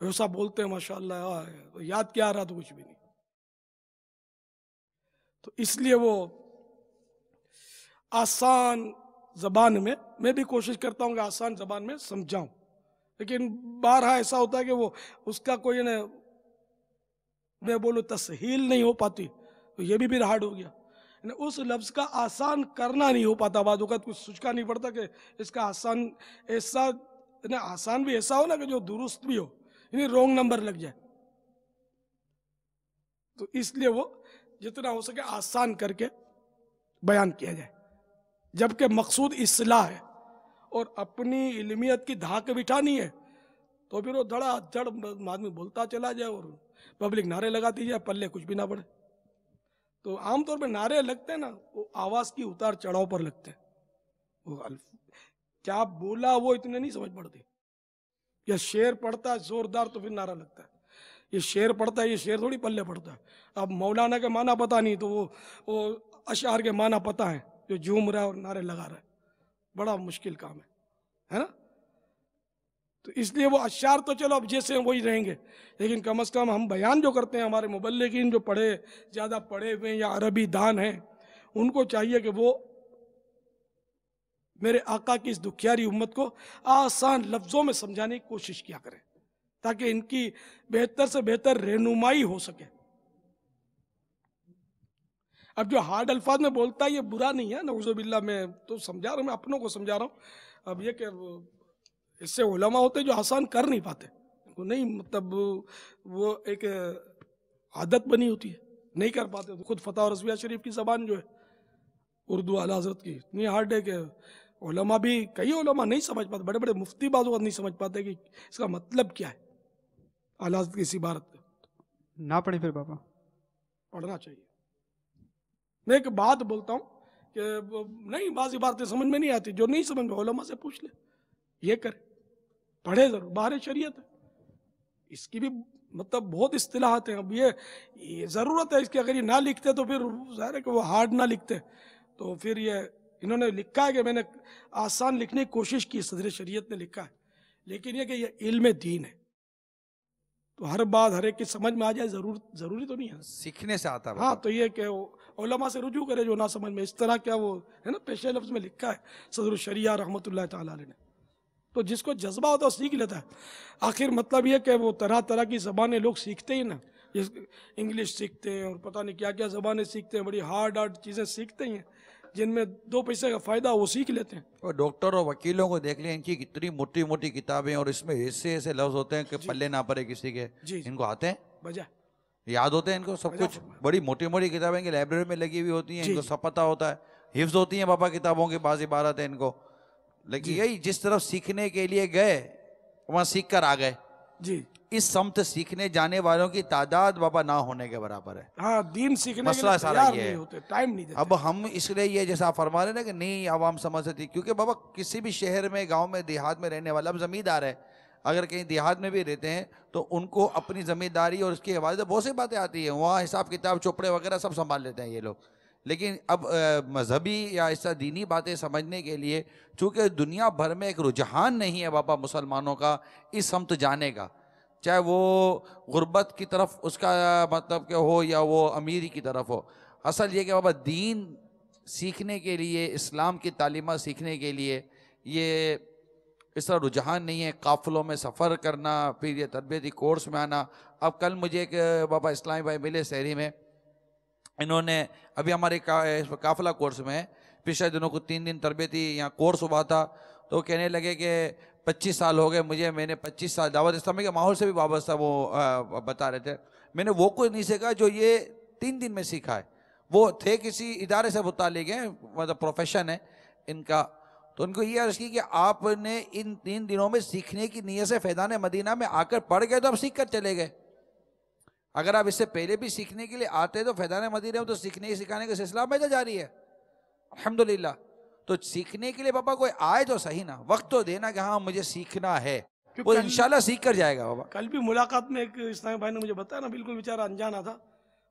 ویسا بولتے ہیں ماشاءاللہ، تو یاد کیا آ رہا تو کچھ بھی نہیں. تو اس لیے وہ آسان زبان میں بھی کوشش کرتا ہوں کہ آسان زبان میں سمجھاؤں، لیکن بارہا ایسا ہوتا ہے کہ وہ اس کا کوئی میں بولوں تسہیل نہیں ہو پاتی، تو یہ بھی ہارڈ ہو گیا. اس لفظ کا آسان کرنا نہیں ہو پاتا، بعض اوقات کچھ سوچنا نہیں پڑتا کہ اس کا آسان ایسا آسان بھی ایسا ہو نا کہ جو درست بھی ہو، یعنی رونگ نمبر لگ جائے. تو اس لیے وہ جتنا ہو سکے آسان کر کے بیان کیا جائے، جبکہ مقصود اصلاح ہے اور اپنی علمیت کی دھاک بٹھانی ہے. تو پھر وہ دھڑا دھڑ آدمی بولتا چلا جائے اور پبلک نعرے لگاتی جائے، پلے کچھ بھی نہ پڑے. تو عام طور پہ نعرے لگتے ہیں نا، وہ آواز کی اتار چڑھاؤ پر لگتے ہیں. وہ کیا بولا وہ اتنے نہیں سمجھ پڑتی. یا شعر پڑھتا ہے زوردار تو پھر نعرہ لگتا ہے، یہ شعر پڑھتا ہے، یہ شعر تھوڑی پلے پڑتا ہے. اب مولانا کے معنی پتہ نہیں تو وہ اشعار کے معنی پتہ ہے، جو جھوم رہا ہے اور نعرے لگا رہا ہے. بڑا مشکل کام ہے نا. تو اس لیے وہ اشعار تو چلو اب جیسے ہیں وہی رہیں گے، لیکن کم از کم ہم بیان جو کرتے ہیں، ہمارے مبلغین جو زیادہ پڑھے ہوئے یا عربی دان ہیں، ان کو چاہیے کہ وہ میرے آقا کی اس دکھیاری امت کو آسان لفظوں میں سمجھانے کی کوشش کیا کریں، تاکہ ان کی بہتر سے بہتر رہنمائی ہو سکے. اب جو ہارڈ الفاظ میں بولتا ہے یہ برا نہیں ہے، نعوذ باللہ. میں تو سمجھا رہا ہوں، میں اپنوں کو سمجھا رہا ہوں. اب یہ کہ اس سے علماء ہوتے جو آسان کر نہیں پاتے، نہیں مطلب وہ ایک عادت بنی ہوتی ہے، نہیں کر پاتے. خود فتح رضویہ شریف کی زبان جو ہے اردو اعلیٰ حضرت کی اتنی ہارڈ ہے کہ علماء بھی، کئی علماء نہیں سمجھ پاتے، بڑے بڑے مفتی بعض اوقات نہیں سمجھ پاتے کہ اس کا مطلب کیا ہے اعلیٰ حضرت کی اس عبارت کا. نہ پڑھیں پھر بابا. پڑھنا چاہیے. میں ایک بات بولتا ہوں کہ نہیں، بعض عبارتیں سمجھ میں نہیں آتی، جو نہیں سمجھ میں علماء سے پوچھ لے، یہ کرے، پڑھے ضرور. باہر شریعت ہے، اس کی بھی مطلب بہت اصطلاحات ہیں. اب یہ ضرورت ہے اس کی. اگر یہ نہ لکھتے تو پھر ظاہر ہے کہ وہ ہارڈ نہ لکھتے. تو پھر یہ انہوں نے لکھا ہے کہ میں نے آسان لکھنے کی کوشش کی، صدر شریعت نے لکھا ہے، لیکن یہ کہ یہ علم دین ہے، تو ہر بات ہر ایک کی سمجھ میں آ جائے ضروری تو نہیں ہے. سیکھنے سے آتا ہے. ہاں، تو یہ کہ علماء سے رجوع کرے جو نہ سمجھ میں. اس طرح کیا وہ ہے نا، پیشے لفظ میں لکھا ہے صدر الشریعہ رحمۃ اللہ تعالیٰ علیہ نے. تو جس کو جذبہ ہوتا ہے سیکھ لیتا ہے. آخر مطلب یہ کہ وہ طرح طرح کی زبانیں لوگ سیکھتے ہی نا، انگلش سیکھتے ہیں اور پتہ نہیں کیا کیا زبانیں سیکھتے ہیں، بڑی ہارڈ چیزیں سیکھتے ہیں جن میں 2 پیسے کا فائدہ وہ سیکھ لیتے ہیں. اور ڈاکٹر اور وکیلوں کو دیکھ لیں، ان کی کتنی موٹی موٹی کتابیں، اور اس میں ایسے لفظ ہوتے ہیں کہ پلے نہ پڑے کسی کے. ان کو آتے ہیں، بجا یاد ہوتے ہیں ان کو سب کچھ. بڑی موٹی موٹی کتابیں کی لائبریری میں لگی ہوئی ہوتی ہیں، ان کو سب پتہ ہوتا ہے، حفظ ہوتی ہیں بابا کتابوں کی بعض عبارت ہے ان کو. لیکن یہی جس طرف سیکھنے کے لیے گئے وہاں سیکھ کر آ گئے. جی، اس سمت سیکھنے جانے والوں کی تعداد بابا نہ ہونے کے برابر ہے. ہاں، دین سیکھنے کے مسئلہ لیے سارا تیار یہ نہیں ہے. ہوتے، ٹائم نہیں دیتے. اب ہم اس لیے یہ جیسا فرما رہے ہیں کہ نہیں عوام سمجھ سکتی، کیونکہ بابا کسی بھی شہر میں، گاؤں میں، دیہات میں رہنے والا، اب زمیندار ہے، اگر کہیں دیہات میں بھی رہتے ہیں تو ان کو اپنی زمینداری اور اس کے حوالے سے بہت سی باتیں آتی ہیں. وہاں حساب کتاب چوپڑے وغیرہ سب سنبھال لیتے ہیں یہ لوگ. لیکن اب مذہبی یا اس طرح دینی باتیں سمجھنے کے لیے، چونکہ دنیا بھر میں ایک رجحان نہیں ہے بابا مسلمانوں کا اس سمت جانے کا، چاہے وہ غربت کی طرف اس کا مطلب کہ ہو یا وہ امیری کی طرف ہو. اصل یہ کہ بابا دین سیکھنے کے لیے، اسلام کی تعلیمات سیکھنے کے لیے یہ اس طرح رجحان نہیں ہے. قافلوں میں سفر کرنا، پھر یہ تربیتی کورس میں آنا. اب کل مجھے ایک بابا اسلامی بھائی ملے شہری میں، انہوں نے ابھی ہمارے قافلہ کورس میں پچھلے دنوں کو 3 دن تربیتی یہاں کورس ہوا تھا، تو کہنے لگے کہ 25 سال ہو گئے مجھے، میں نے 25 سال دعوت اسلامی کے ماحول سے بھی وابستہ وہ بتا رہے تھے. میں نے وہ کوئی نہیں سیکھا جو یہ 3 دن میں سیکھا ہے. وہ تھے کسی ادارے سے متعلق ہیں، مطلب پروفیشن ہے ان کا. تو ان کو یہ عرض کی کہ آپ نے ان 3 دنوں میں سیکھنے کی نیت سے فیضان مدینہ میں آ کر پڑھ گئے تو آپ سیکھ کر چلے گئے. اگر آپ اس سے پہلے بھی سیکھنے کے لیے آتے تو فیضان مدینہ میں تو سیکھنے سکھانے کا سلسلہ میں جاری ہے الحمدللہ. تو سیکھنے کے لیے بابا کوئی آئے تو صحیح نا، وقت تو دینا کہ ہاں مجھے سیکھنا ہے، وہ انشاءاللہ سیکھ کر جائے گا بابا. کل بھی ملاقات میں ایک اسلامی بھائی نے مجھے بتایا نا، بالکل بیچارہ انجانا تھا.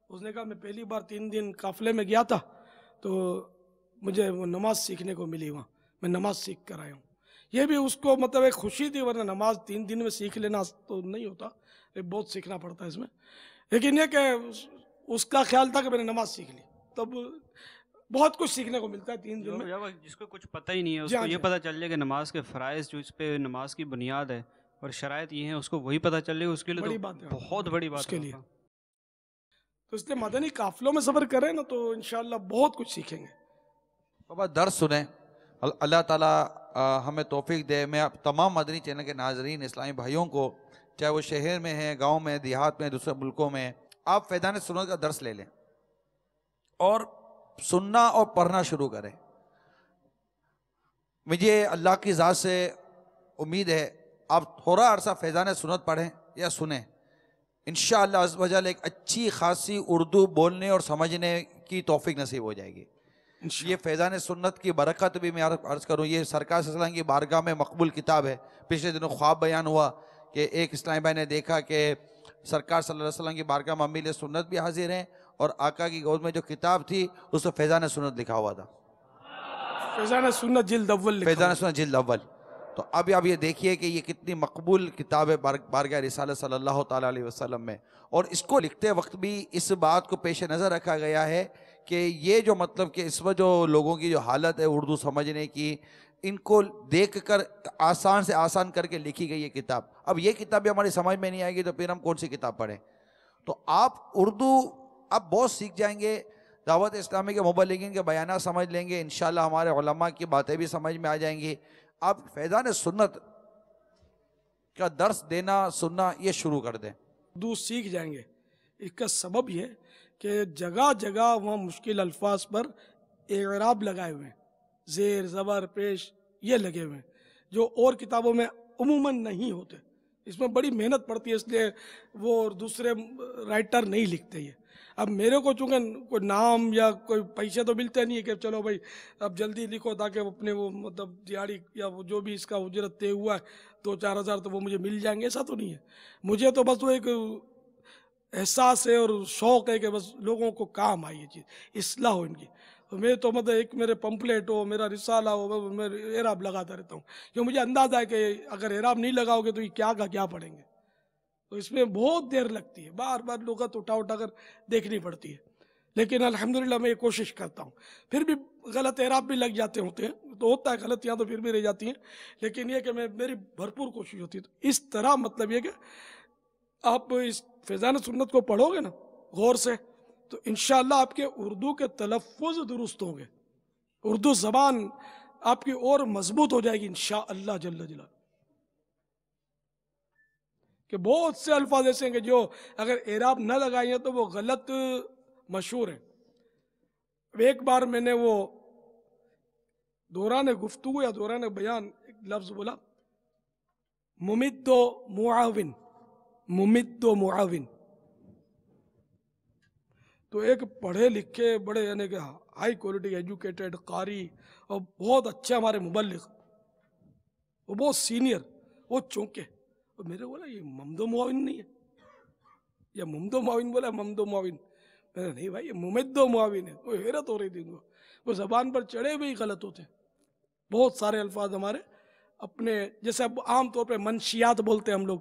اس نے کہا میں پہلی بار 3 دن قافلے میں گیا تھا تو مجھے وہ نماز سیکھنے کو ملی، وہاں میں نماز سیکھ کر آیا ہوں. یہ بھی اس کو مطلب ایک خوشی تھی، ورنہ نماز 3 دن میں سیکھ لینا تو نہیں ہوتا، بہت سیکھنا پڑتا ہے اس میں. لیکن یہ کہ اس کا خیال تھا کہ میں نے نماز سیکھ لی، تب بہت کچھ سیکھنے کو ملتا ہے 3 دن میں. جس کو کچھ پتہ ہی نہیں ہے اس کو یہ پتہ چل جائے کہ نماز کے فرائض جو اس پہ نماز کی بنیاد ہے اور شرائط یہ ہیں، اس کو وہی پتہ چل جائے، اس کے لیے بڑی بات ہے، بہت بڑی بات اس کے ہے. لیے. تو اس لیے مدنی قافلوں میں سفر کریں نا تو انشاءاللہ بہت کچھ سیکھیں گے. بابا درس سنیں، اللہ تعالیٰ ہمیں توفیق دے. میں تمام مدنی چینل کے ناظرین اسلامی بھائیوں کو، چاہے وہ شہر میں ہیں، گاؤں میں، دیہات میں، دوسرے ملکوں میں، آپ فیضان سنت کا درس لے لیں اور سننا اور پڑھنا شروع کریں. مجھے اللہ کی ذات سے امید ہے آپ تھوڑا عرصہ فیضان سنت پڑھیں یا سنیں، انشاءاللہ عز و جل ایک اچھی خاصی اردو بولنے اور سمجھنے کی توفیق نصیب ہو جائے گی. یہ فیضان سنت کی برکت بھی میں عرض کروں، یہ سرکار صلی اللہ علیہ وسلم کی بارگاہ میں مقبول کتاب ہے. پچھلے دنوں خواب بیان ہوا کہ ایک اسلامی بھائی نے دیکھا کہ سرکار صلی اللہ علیہ وسلم کی بارگاہ میں امیل سنت بھی حاضر ہیں اور آقا کی گود میں جو کتاب تھی اس میں فیضان سنت لکھا ہوا تھا. فیضان سنت جلد اول، فیضان سنت جلد اول. تو اب آپ یہ دیکھیے کہ یہ کتنی مقبول کتاب ہے بارگاہ رسالت صلی اللہ تعالیٰ علیہ وسلم میں. اور اس کو لکھتے وقت بھی اس بات کو پیش نظر رکھا گیا ہے کہ یہ جو مطلب کہ اس وقت جو لوگوں کی جو حالت ہے اردو سمجھنے کی، ان کو دیکھ کر آسان سے آسان کر کے لکھی گئی یہ کتاب. اب یہ کتاب بھی ہماری سمجھ میں نہیں آئے گی تو پھر ہم کون سی کتاب پڑھیں؟ تو آپ اردو اب بہت سیکھ جائیں گے، دعوت اسلامی کے مبلغین کے بیانات سمجھ لیں گے، انشاءاللہ ہمارے علماء کی باتیں بھی سمجھ میں آ جائیں گی. آپ فیضان سنت کا درس دینا سننا یہ شروع کر دیں. اردو سیکھ جائیں گے. اس کا سبب یہ کہ جگہ جگہ وہاں مشکل الفاظ پر اعراب لگائے ہوئے ہیں، زیر زبر پیش یہ لگے ہوئے ہیں، جو اور کتابوں میں عموماً نہیں ہوتے. اس میں بڑی محنت پڑتی ہے، اس لیے وہ دوسرے رائٹر نہیں لکھتے. یہ اب میرے کو چونکہ کوئی نام یا کوئی پیسے تو ملتے نہیں ہے کہ چلو بھائی اب جلدی لکھو تاکہ اپنے وہ مطلب دیہڑی یا وہ جو بھی اس کا اجرت طے ہوا ہے 2-4 ہزار تو وہ مجھے مل جائیں گے، ایسا تو نہیں ہے. مجھے تو بس وہ ایک احساس ہے اور شوق ہے کہ بس لوگوں کو کام آئی یہ چیز، اصلاح ہو ان کی. میں تو مطلب ایک میرے پمپلیٹ ہو، میرا رسالہ ہو، میں اعراب لگاتا رہتا ہوں کہ مجھے اندازہ ہے کہ اگر اعراب نہیں لگاؤ گے تو یہ کیا کا کیا پڑھیں گے. تو اس میں بہت دیر لگتی ہے، بار بار لغت اٹھا کر دیکھنی پڑتی ہے. لیکن الحمدللہ میں یہ کوشش کرتا ہوں. پھر بھی غلط اعراب بھی لگ جاتے ہوتے ہیں، تو ہوتا ہے غلطیاں تو پھر بھی رہ جاتی ہیں، لیکن یہ کہ میری بھرپور کوشش ہوتی ہے. تو اس طرح مطلب یہ کہ آپ اس فیضان سنت کو پڑھو گے نا غور سے تو انشاءاللہ آپ کے اردو کے تلفظ درست ہوں گے، اردو زبان آپ کی اور مضبوط ہو جائے گی انشاءاللہ جل جلالہ. کہ بہت سے الفاظ ایسے ہیں کہ جو اگر اعراب نہ لگائیں تو وہ غلط مشہور ہیں. ایک بار میں نے وہ دوران گفتگو یا دوران بیان ایک لفظ بولا، ممد و معاون، ممد و معاون. تو ایک پڑھے لکھے بڑے یعنی کہ ہائی کوالٹی ایجوکیٹڈ قاری اور بہت اچھے ہمارے مبلغ، وہ بہت سینئر، وہ چونکے اور میرے بولا یہ ممد و معاون نہیں ہے، یا ممد و معاون بولا ممد و معاون. میں نے نہیں بھائی یہ ممد و معاون ہے. وہ حیرت ہو رہی تھی ان کو، وہ زبان پر چڑھے ہوئے ہی غلط ہوتے ہیں. بہت سارے الفاظ ہمارے اپنے جیسے اب عام طور پہ منشیات بولتے ہیں ہم لوگ،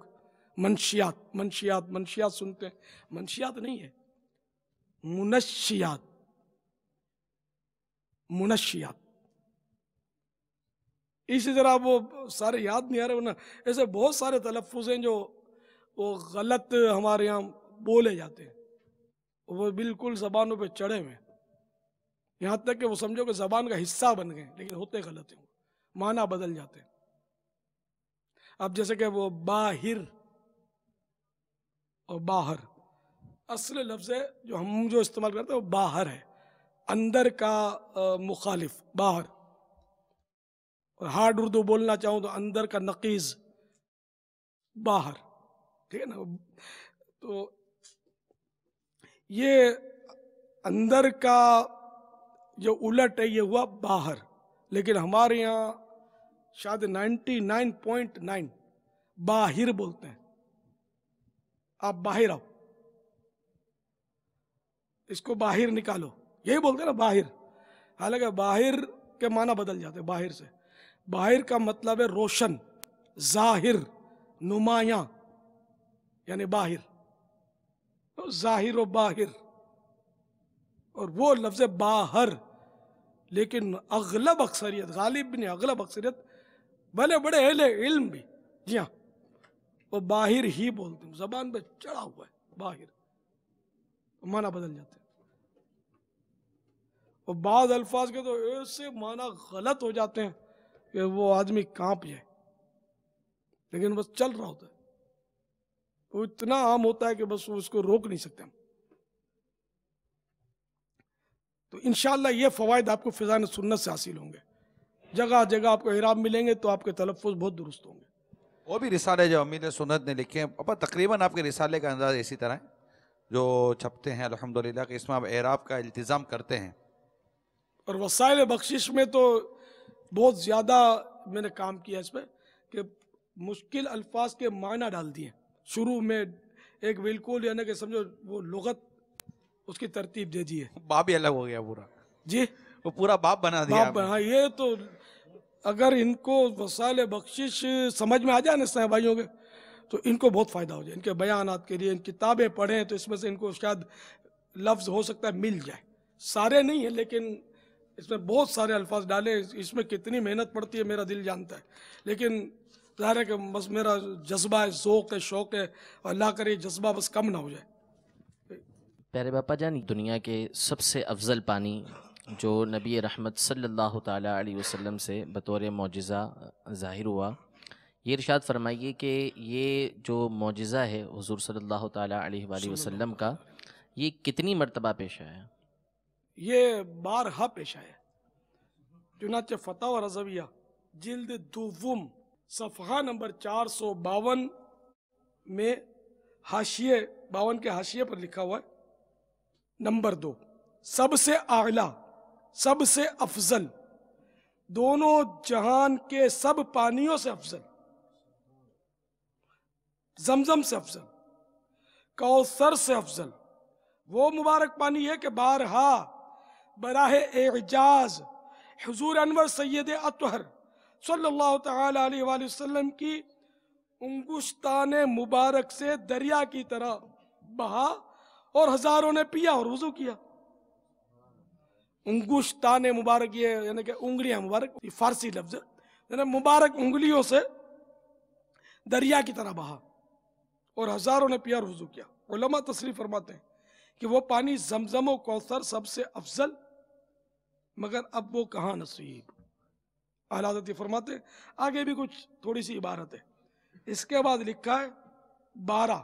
منشیات منشیات منشیات سنتے ہیں، منشیات نہیں ہے، منشیات منشیات. اسی طرح وہ سارے یاد نہیں آ رہے، ورنہ ایسے بہت سارے تلفظ ہیں جو وہ غلط ہمارے یہاں بولے جاتے ہیں، وہ بالکل زبانوں پہ چڑھے ہوئے، یہاں تک کہ وہ سمجھو کہ زبان کا حصہ بن گئے، لیکن ہوتے غلط ہیں، معنی بدل جاتے ہیں. اب جیسے کہ وہ باہر اور باہر، اصل لفظ ہے جو ہم جو استعمال کرتے ہیں وہ باہر ہے، اندر کا مخالف باہر. اور ہارڈ اردو بولنا چاہوں تو اندر کا نقیض باہر، ٹھیک ہے نا. تو یہ اندر کا جو الٹ ہے یہ ہوا باہر، لیکن ہمارے یہاں شاید 99.9 باہر بولتے ہیں. آپ باہر آؤ، اس کو باہر نکالو، یہی بولتے ہیں نا باہر، حالانکہ باہر کے معنی بدل جاتے ہیں. باہر سے باہر کا مطلب ہے روشن، ظاہر، نمایاں، یعنی باہر، ظاہر و باہر، اور وہ لفظ باہر، لیکن اغلب اکثریت، غالب بھی نہیں، اغلب اکثریت، بھلے بڑے اہل علم بھی، جی ہاں، وہ باہر ہی بولتے ہیں، زبان پہ چڑھا ہوا ہے باہر، معنی بدل جاتے ہیں، اور بعض الفاظ کے تو ایسے معنی غلط ہو جاتے ہیں کہ وہ آدمی کانپ جائے، لیکن بس چل رہا ہوتا ہے، وہ اتنا عام ہوتا ہے کہ بس اس کو روک نہیں سکتے ہم۔ تو انشاءاللہ یہ فوائد آپ کو فضائل سنت سے حاصل ہوں گے، جگہ جگہ آپ کو اعراب ملیں گے تو آپ کے تلفظ بہت درست ہوں گے۔ وہ بھی رسالے جو امیر سنت نے لکھے ہیں پاپا، تقریباً آپ کے رسالے کا انداز اسی طرح ہے جو چھپتے ہیں الحمدللہ، کہ اس میں آپ اعراب کا التزام کرتے ہیں۔ اور وسائل بخشش میں تو بہت زیادہ میں نے کام کیا اس پہ، کہ مشکل الفاظ کے معنی ڈال دیے شروع میں، ایک بالکل یعنی کہ سمجھو وہ لغت اس کی ترتیب دے دی ہے، باب ہی الگ ہو گیا پورا، جی وہ پورا باب بنا دیا آپ نے۔ ہاں، یہ تو اگر ان کو وسائل بخشش سمجھ میں آ جائے نا اسلامی بھائیوں کے، تو ان کو بہت فائدہ ہو جائے، ان کے بیانات کے لیے، ان کتابیں پڑھیں تو اس میں سے ان کو شاید لفظ ہو سکتا ہے مل جائے، سارے نہیں ہیں لیکن اس میں بہت سارے الفاظ ڈالے، اس میں کتنی محنت پڑتی ہے میرا دل جانتا ہے، لیکن ظاہر ہے کہ بس میرا جذبہ ہے، ذوق ہے، شوق ہے، اور اللہ کرے جذبہ بس کم نہ ہو جائے۔ پیارے باپا جان، دنیا کے سب سے افضل پانی جو نبی رحمت صلی اللہ تعالیٰ علیہ وسلم سے بطور معجزہ ظاہر ہوا، یہ ارشاد فرمائیے کہ یہ جو معجزہ ہے حضور صلی اللہ تعالیٰ علیہ وآلہ وسلم کا، یہ کتنی مرتبہ پیش آیا؟ یہ بارہا پیش آیا، چنانچہ فتاوی رضویہ جلد دوم صفحہ نمبر 452 میں حاشیے 52 کے حاشیے پر لکھا ہوا ہے، نمبر 2، سب سے اعلیٰ، سب سے افضل، دونوں جہان کے سب پانیوں سے افضل، زمزم سے افضل، کوثر سے افضل، وہ مبارک پانی ہے کہ بارہا براہ اعجاز حضور انور سید اطہر صلی اللہ تعالی علیہ وآلہ وسلم کی انگشتان مبارک سے دریا کی طرح بہا اور ہزاروں نے پیا اور وضو کیا۔ انگشتان مبارک، یہ یعنی کہ انگلیاں مبارک، یہ فارسی لفظ ہے، یعنی مبارک انگلیوں سے دریا کی طرح بہا اور ہزاروں نے پیا اور وضو کیا۔ علماء تصریح فرماتے ہیں کہ وہ پانی زمزم و کوثر سب سے افضل، مگر اب وہ کہاں نصیب۔ اعلیٰ حضرت فرماتے ہیں، آگے بھی کچھ تھوڑی سی عبارت ہے، اس کے بعد لکھا ہے 12،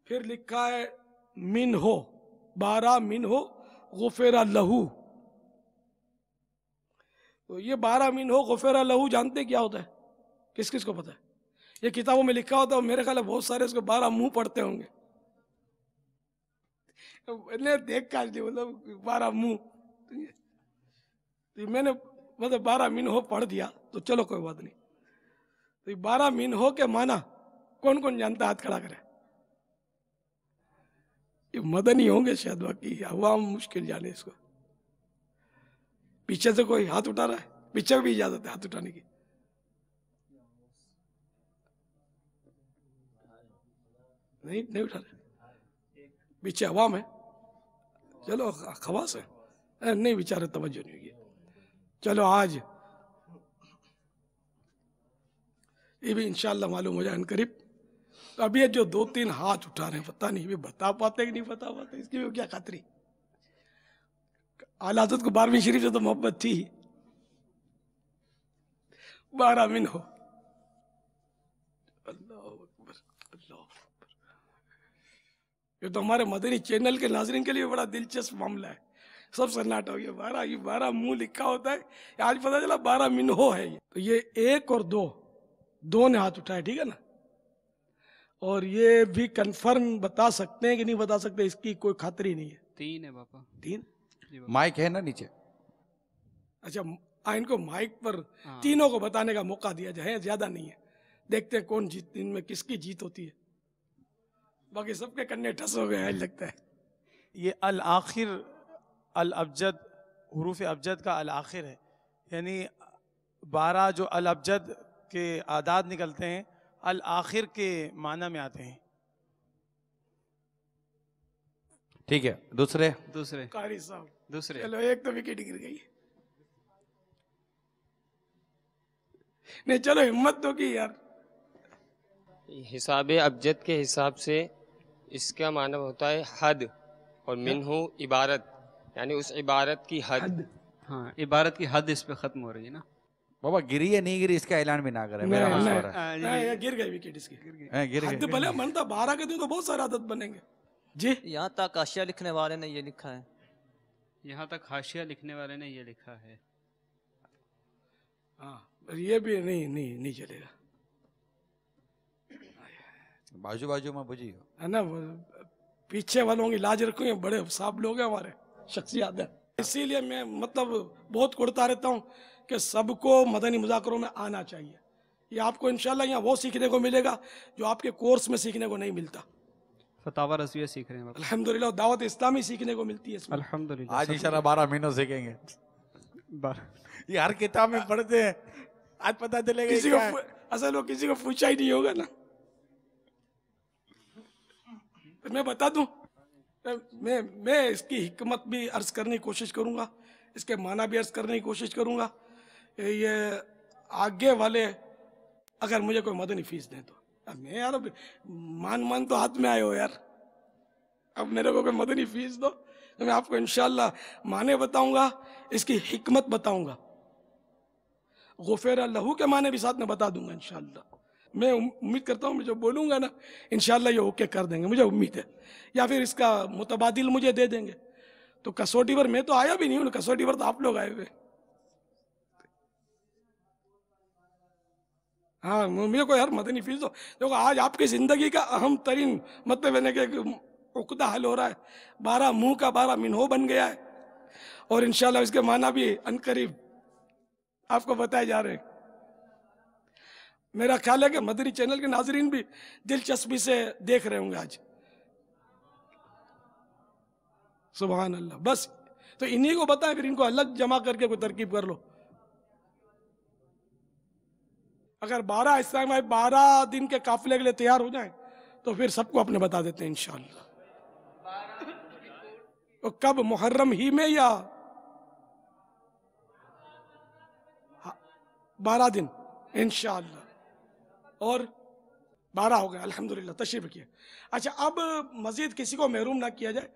پھر لکھا ہے من ہو 12 من ہو غفر لہو۔ تو یہ 12 من ہو غفر لہو جانتے کیا ہوتا ہے؟ کس کس کو پتا ہے؟ یہ کتابوں میں لکھا ہوتا ہے، میرے خیال ہے بہت سارے اس کو 12 منہ پڑھتے ہوں گے، دیکھ کر مطلب 12 منہ، میں نے مطلب 12 من ہو پڑھ دیا تو چلو کوئی بات نہیں۔ تو 12 من ہو کے معنی کون کون جانتا ہے؟ ہاتھ کھڑا کرے۔ یہ مدنی ہوں گے شاید، باقی عوام مشکل جانے اس کو۔ پیچھے سے کوئی ہاتھ اٹھا رہا ہے؟ پیچھے بھی اجازت ہے ہاتھ اٹھانے کی؟ نہیں اٹھا رہے، پیچھے عوام ہے، چلو خواص ہے، نہیں بیچارے توجہ نہیں ہوگی۔ چلو آج یہ بھی انشاءاللہ معلوم ہو جائے ان قریب۔ اب یہ جو 2-3 ہاتھ اٹھا رہے ہیں، پتہ نہیں بھی بتا پاتے کہ نہیں بتا پاتے، اس کی بھی کیا خاطری۔ اعلیٰ حضرت کو 12ویں شریف سے تو محبت تھی ہی۔ 12 من ہو، اللہ اکبر، اللہ اکبر۔ یہ تو ہمارے مدنی چینل کے ناظرین کے لیے بڑا دلچسپ معاملہ ہے، سب سناٹا ہو گیا۔ یہ 12 منہ لکھا ہوتا ہے، آج پتہ چلا 12 من ہو ہے۔ تو یہ 1 اور 2 نے ہاتھ اٹھائے، ٹھیک ہے نا؟ اور یہ بھی کنفرم بتا سکتے ہیں کہ نہیں بتا سکتے، اس کی کوئی خاطری نہیں ہے۔ 3 ہے باپا، 3 مائک ہے نا نیچے؟ اچھا، ان کو مائک پر تینوں کو بتانے کا موقع دیا جائے، زیادہ نہیں ہے، دیکھتے ہیں کون جیت، ان میں کس کی جیت ہوتی ہے۔ باقی سب کے کنے ٹھس ہو گئے لگتا ہے۔ یہ الآخر الابجد، حروف ابجد کا الآخر ہے، یعنی 12 جو الابجد کے اعداد نکلتے ہیں الآخر کے معنی میں آتے ہیں. ٹھیک ہے. دوسرے قاری صاحب دوسرے چلو ایک تو وکٹ گر گئی. نہیں چلو ہمت تو کی یار. حساب ابجد کے حساب سے اس کا معنی ہوتا ہے حد، اور منہ عبارت، یعنی اس عبارت کی حد. ہاں عبارت کی حد اس پہ ختم ہو رہی ہے نا. بابا گری ہے نہیں گری اس کا اعلان بھی نہ کرے. میرا مشورہ ہے. گر گئی وکٹ اس کی. گر حد بھلے منتا 12 کے دن تو بہت سارے عدد بنیں گے. جی یہاں تک حاشیہ لکھنے والے نے یہ لکھا ہے. یہاں تک حاشیہ لکھنے والے نے یہ لکھا ہے. ہاں یہ بھی نہیں چلے گا. بازو میں بجی ہے نا پیچھے والوں کی لاج رکھوں. یہ بڑے صاحب لوگ ہیں ہمارے شخصیات ہیں. اسی لیے میں مطلب بہت کڑتا رہتا ہوں کہ سب کو مدنی مذاکروں میں آنا چاہیے. یہ آپ کو انشاءاللہ یہاں وہ سیکھنے کو ملے گا جو آپ کے کورس میں سیکھنے کو نہیں ملتا. فتاوی رضویہ سیکھ رہے ہیں الحمدللہ. دعوت اسلامی سیکھنے کو ملتی ہے اس میں. الحمدللہ. آج انشاءاللہ 12 مہینوں سیکھیں گے. یہ ہر کتاب میں پڑھتے ہیں. آج پتہ چلے گا کسی کو اصل وہ کسی کو پوچھا ہی نہیں ہوگا نا. میں بتا دوں میں اس کی حکمت بھی عرض کرنے کی کوشش کروں گا, اس کے معنی بھی عرض کرنے کی کوشش کروں گا. یہ آگے والے اگر مجھے کوئی مدنی فیس دیں تو میں یار مان تو ہاتھ میں آئے ہو یار, اب میرے کو کوئی مدنی فیس دو تو میں آپ کو انشاءاللہ معنی بتاؤں گا, اس کی حکمت بتاؤں گا, غفیر لہو کے معنی بھی ساتھ میں بتا دوں گا انشاءاللہ. میں امید کرتا ہوں میں جو بولوں گا نا انشاءاللہ یہ اوکے کر دیں گے, مجھے امید ہے, یا پھر اس کا متبادل مجھے دے دیں گے. تو کسوٹی پر میں تو آیا بھی نہیں ہوں, کسوٹی پر تو آپ لوگ آئے ہوئے. ہاں مجھے کوئی ہر مدنی فیس دو. دیکھو آج آپ کی زندگی کا اہم ترین مطلب ہے کہ عقدہ حل ہو رہا ہے. 12 منہ کا 12 منہو بن گیا ہے, اور انشاءاللہ اس کے معنی بھی عنقریب آپ کو بتائے جا رہے ہیں. میرا خیال ہے کہ مدنی چینل کے ناظرین بھی دلچسپی سے دیکھ رہے ہوں گے آج. سبحان اللہ. بس تو انہی کو بتائیں, پھر ان کو الگ جمع کر کے کوئی ترکیب کر لو. اگر 12 اسلام بھائی 12 دن کے قافلے کے لیے تیار ہو جائیں تو پھر سب کو اپنے بتا دیتے ہیں انشاءاللہ. تو کب محرم ہی میں یا 12 دن انشاءاللہ, اور 12 ہو گئے الحمدللہ. تشریف رکھیے. اچھا اب مزید کسی کو محروم نہ کیا جائے,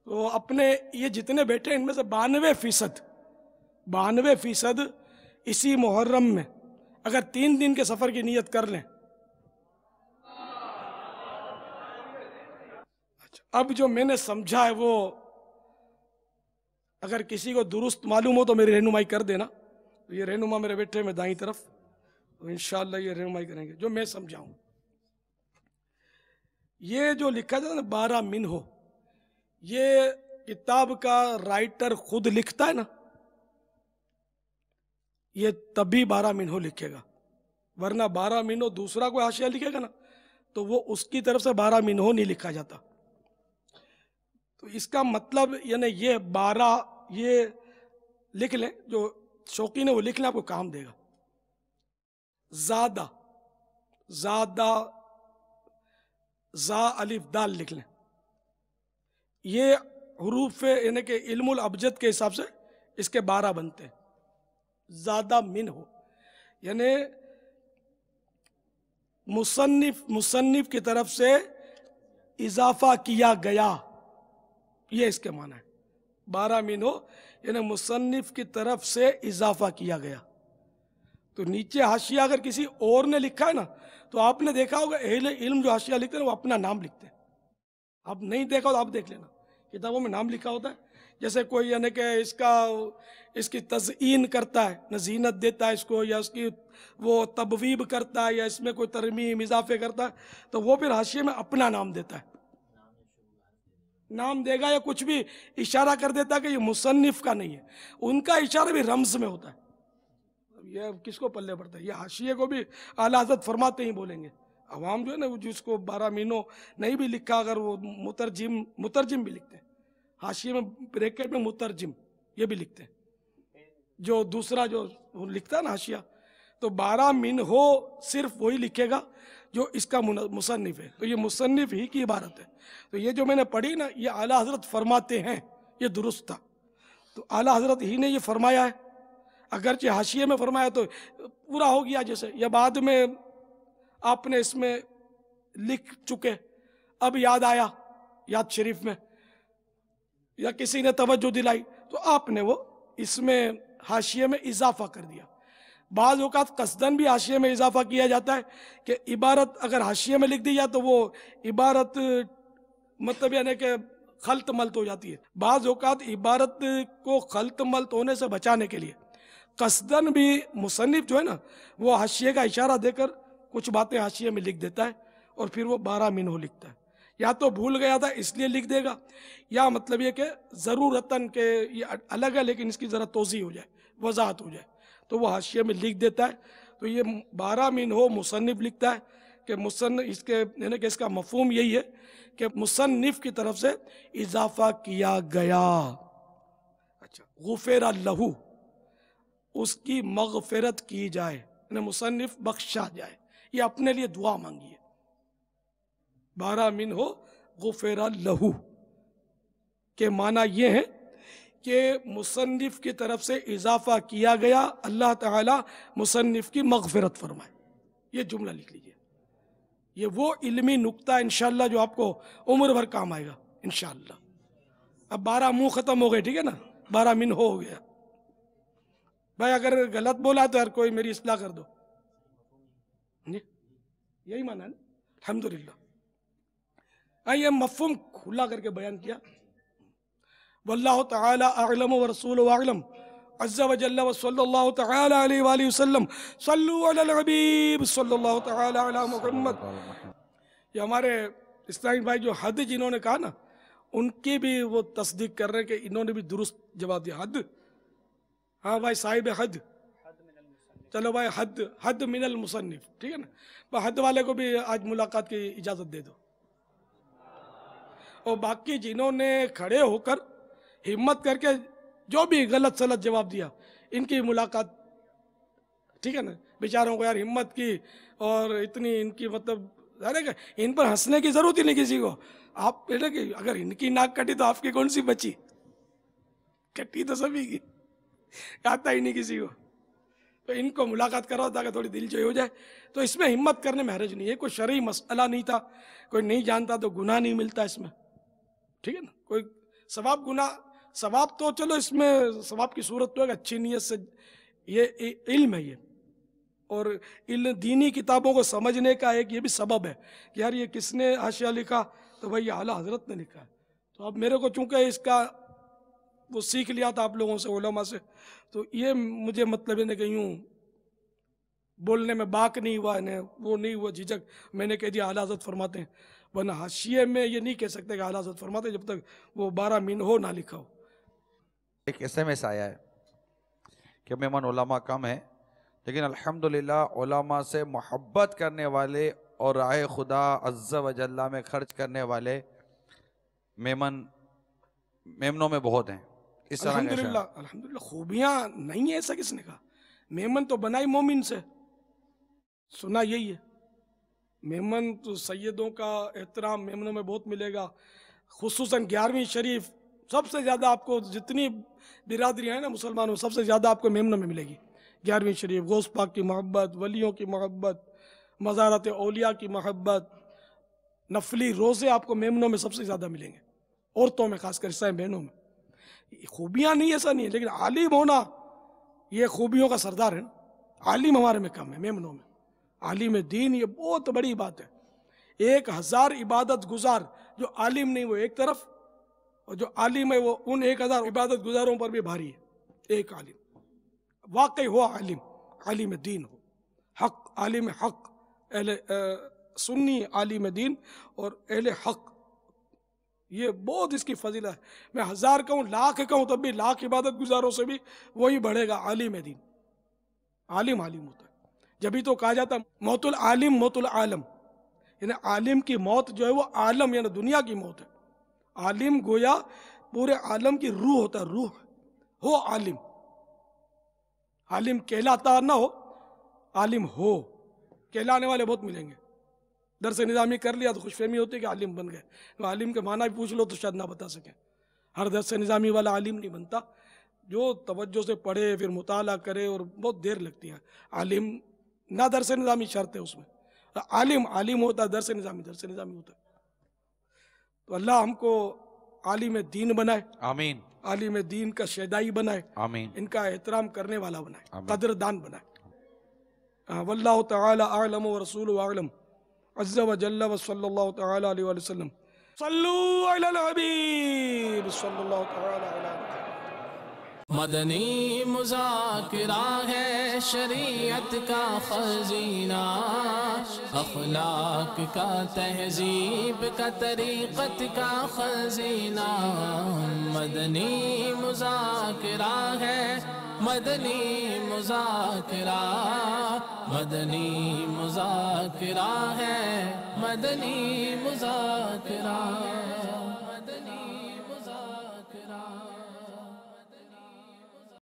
تو اپنے یہ جتنے بیٹھے ان میں سے 92% اسی محرم میں اگر 3 دن کے سفر کی نیت کر لیں. اب جو میں نے سمجھا ہے وہ اگر کسی کو درست معلوم ہو تو میری رہنمائی کر دینا. یہ رہنما میرے بیٹھے میں دائیں طرف, تو انشاءاللہ یہ رہنمائی کریں گے جو میں سمجھاؤں. یہ جو لکھا جاتا ہے نا 12 منہو, یہ کتاب کا رائٹر خود لکھتا ہے نا, یہ تبھی 12 منہو لکھے گا, ورنہ 12 منہو دوسرا کوئی حاشیہ لکھے گا نا تو وہ اس کی طرف سے 12 منہو نہیں لکھا جاتا. تو اس کا مطلب یعنی یہ 12 یہ لکھ لیں, جو شوقین ہے وہ لکھ لیں, آپ کو کام دے گا. زادہ زا الف دال لکھ لیں. یہ حروف یعنی کہ علم الابجد کے حساب سے اس کے 12 بنتے ہیں. زادہ منہو یعنی مصنف کی طرف سے اضافہ کیا گیا, یہ اس کے معنی ہے. 12 منہو یعنی مصنف کی طرف سے اضافہ کیا گیا. تو نیچے حاشیہ اگر کسی اور نے لکھا ہے نا تو آپ نے دیکھا ہوگا اہل علم جو حاشیہ لکھتے ہیں وہ اپنا نام لکھتے ہیں. آپ نہیں دیکھا تو آپ دیکھ لینا, کتابوں میں نام لکھا ہوتا ہے. جیسے کوئی یعنی کہ اس کی تزئین کرتا ہے, زینت دیتا ہے اس کو, یا اس کی وہ تبویب کرتا ہے, یا اس میں کوئی ترمیم اضافے کرتا ہے, تو وہ پھر حاشیے میں اپنا نام دیتا ہے, نام دے گا, یا کچھ بھی اشارہ کر دیتا ہے کہ یہ مصنف کا نہیں ہے. ان کا اشارہ بھی رمز میں ہوتا ہے. یہ کس کو پلے پڑتا ہے؟ یہ حاشیے کو بھی اعلیٰ حضرت فرماتے ہی بولیں گے. عوام جو ہے نا جس کو 12 مہینوں نہیں بھی لکھا, اگر وہ مترجم بھی لکھتے ہیں, حاشیے میں بریکٹ میں مترجم یہ بھی لکھتے ہیں. جو دوسرا جو لکھتا ہے نا حاشیہ، تو 12 من ہو صرف وہی لکھے گا جو اس کا مصنف ہے، تو یہ مصنف ہی کی عبارت ہے. تو یہ جو میں نے پڑھی نا، یہ اعلیٰ حضرت فرماتے ہیں، یہ درست تھا. تو اعلیٰ حضرت ہی نے یہ فرمایا ہے، اگرچہ حاشیے میں فرمایا تو پورا ہو گیا جیسے، یا بعد میں آپ نے اس میں لکھ چکے، اب یاد آیا یاد شریف میں، یا کسی نے توجہ دلائی تو آپ نے وہ اس میں حاشیے میں اضافہ کر دیا. بعض اوقات قصدن بھی حاشیے میں اضافہ کیا جاتا ہے کہ عبارت اگر حاشیے میں لکھ دی جائے تو وہ عبارت مطلب یعنی کہ خلط ملط ہو جاتی ہے. بعض اوقات عبارت کو خلط ملط ہونے سے بچانے کے لیے قصدن بھی مصنف جو ہے نا وہ حاشیے کا اشارہ دے کر کچھ باتیں حاشیے میں لکھ دیتا ہے، اور پھر وہ 12 منہ لکھتا ہے. یا تو بھول گیا تھا اس لیے لکھ دے گا، یا مطلب یہ کہ ضرورتاً کہ یہ الگ ہے لیکن اس کی ذرا توضیح ہو جائے، وضاحت ہو جائے، تو وہ حاشیے میں لکھ دیتا ہے. تو یہ 12 منہ مصنف لکھتا ہے کہ مصنف اس کے یعنی کہ اس کا مفہوم یہی ہے کہ مصنف کی طرف سے اضافہ کیا گیا. اچھا، غفر لہو، اس کی مغفرت کی جائے، یعنی مصنف بخشا جائے، یہ اپنے لیے دعا مانگی ہے. 12 منہ غفر لہو کے معنی یہ ہے کہ مصنف کی طرف سے اضافہ کیا گیا، اللہ تعالی مصنف کی مغفرت فرمائے. یہ جملہ لکھ لیجئے، یہ وہ علمی نکتہ انشاءاللہ جو آپ کو عمر بھر کام آئے گا انشاءاللہ. اب 12 منہ ختم ہو گئے، ٹھیک ہے نا، 12 منہ ہو گیا. بھائی اگر غلط بولا تو ہر کوئی میری اصلاح کر دو. یہی معنی ہے نا، الحمدللہ. یہ مفہوم کھلا کر کے بیان کیا. واللہ تعالی اعلم ورسولہ اعلم عز وجل وصلی اللہ تعالی علیہ وآلہ وسلم. صلو علی الحبیب صلی اللہ تعالی علی محمد. یہ ہمارے اسلامی بھائی جو حد جنہوں نے کہا نا، ان کی بھی وہ تصدیق کر رہے ہیں کہ انہوں نے بھی درست جواب دیا. حد، ہاں بھائی صاحب حد، چلو بھائی حد من المصنف، ٹھیک ہے نا. حد والے کو بھی آج ملاقات کی اجازت دے دو. اور باقی جنہوں نے کھڑے ہو کر ہمت کر کے جو بھی غلط سلط جواب دیا، ان کی ملاقات، ٹھیک ہے نا. بیچاروں کو یار ہمت کی اور اتنی ان کی مطلب ان پر ہنسنے کی ضرورت ہی نہیں کسی کو. آپ کہ اگر ان کی ناک کٹی تو آپ کی کون سی بچی؟ کٹی تو سبھی کی، آتا ہی نہیں کسی کو. تو ان کو ملاقات کراؤ تاکہ تھوڑی دل جوئی ہو جائے. تو اس میں ہمت کرنے میں حرج نہیں ہے، کوئی شرعی مسئلہ نہیں تھا، کوئی نہیں جانتا تو گناہ نہیں ملتا اس میں، ٹھیک ہے نا. کوئی ثواب گناہ، ثواب تو چلو اس میں ثواب کی صورت تو ہے اچھی نیت سے، یہ علم ہے یہ. اور دینی کتابوں کو سمجھنے کا ایک یہ بھی سبب ہے کہ یار یہ کس نے حاشیہ لکھا، تو بھائی یہ اعلیٰ حضرت نے لکھا ہے. تو اب میرے کو چونکہ اس کا وہ سیکھ لیا تھا آپ لوگوں سے، علماء سے، تو یہ مجھے مطلب ہے کہ یوں بولنے میں باک نہیں ہوا، وہ نہیں ہوا جھجک، میں نے کہہ دیا اعلیٰ حضرت فرماتے ہیں. ورنہ حاشیے میں یہ نہیں کہہ سکتے کہ اعلیٰ حضرت فرماتے جب تک وہ 12 منہ ہو نہ لکھا ہو. ایک SMS آیا ہے کہ مہمان علماء کم ہیں، لیکن الحمدللہ علماء سے محبت کرنے والے اور راہ خدا عز و جل میں خرچ کرنے والے میمنوں میں بہت ہیں. اس طرح الحمدللہ خوبیاں نہیں ہیں، ایسا کس نے کہا؟ میمن تو بنائی مومن سے، سنا یہی ہے. میمن تو سیدوں کا احترام میمنوں میں بہت ملے گا، خصوصاً 11ویں شریف سب سے زیادہ آپ کو، جتنی برادریاں ہیں نا مسلمانوں، سب سے زیادہ آپ کو میمنوں میں ملے گی. 11ویں شریف، غوث پاک کی محبت، ولیوں کی محبت، مزارات اولیاء کی محبت، نفلی روزے آپ کو میمنوں میں سب سے زیادہ ملیں گے، عورتوں میں خاص کر حصہ بہنوں میں. خوبیاں نہیں ایسا نہیں ہے، لیکن عالم ہونا یہ خوبیوں کا سردار ہے نا. عالم ہمارے میں کم ہے، میمنوں میں عالم دین یہ بہت بڑی بات ہے. 1000 عبادت گزار جو عالم نہیں وہ ایک طرف، اور جو عالم ہے وہ ان 1000 عبادت گزاروں پر بھی بھاری ہے. ایک عالم واقعی ہو، عالم دین ہو، حق عالم حق، اہل سنی عالم دین اور اہل حق، یہ بہت اس کی فضیلت ہے. میں 1000 کہوں، لاکھ کہوں تب بھی لاکھ عبادت گزاروں سے بھی وہی بڑھے گا عالم دین. عالم ہوتا ہے، جبھی تو کہا جاتا موت العالم موت العالم، یعنی عالم کی موت جو ہے وہ عالم یعنی دنیا کی موت ہے. عالم گویا پورے عالم کی روح ہوتا ہے، روح ہو عالم. عالم کہلاتا نہ ہو، عالم ہو. کہلانے والے بہت ملیں گے. درس نظامی کر لیا تو خوش فہمی ہوتی ہے کہ عالم بن گئے. عالم کے معنی بھی پوچھ لو تو شاید نہ بتا سکیں. ہر درس نظامی والا عالم نہیں بنتا. جو توجہ سے پڑھے پھر مطالعہ کرے، اور بہت دیر لگتی ہے. عالم نہ درس نظامی شرط ہے اس میں. عالم ہوتا ہے، درس نظامی ہوتا ہے. تو اللہ ہم کو عالم دین بنائے، آمین. عالم دین کا شیدائی بنائے، آمین. ان کا احترام کرنے والا بنائے، قدردان بنائے. واللہ تعالی اعلم ورسولہ اعلم عز وجل وصلی اللہ تعالی علیہ وآلہ وسلم. صلو علی الحبیب صلی اللہ تعالی علیہ وسلم. مدنی مذاکرہ ہے شریعت کا خزینہ، اخلاق کا، تہذیب کا، طریقت کا خزینہ. مدنی مذاکرہ ہے، مدنی مذاکرہ، مدنی مذاکرہ ہے، مدنی مذاکرہ.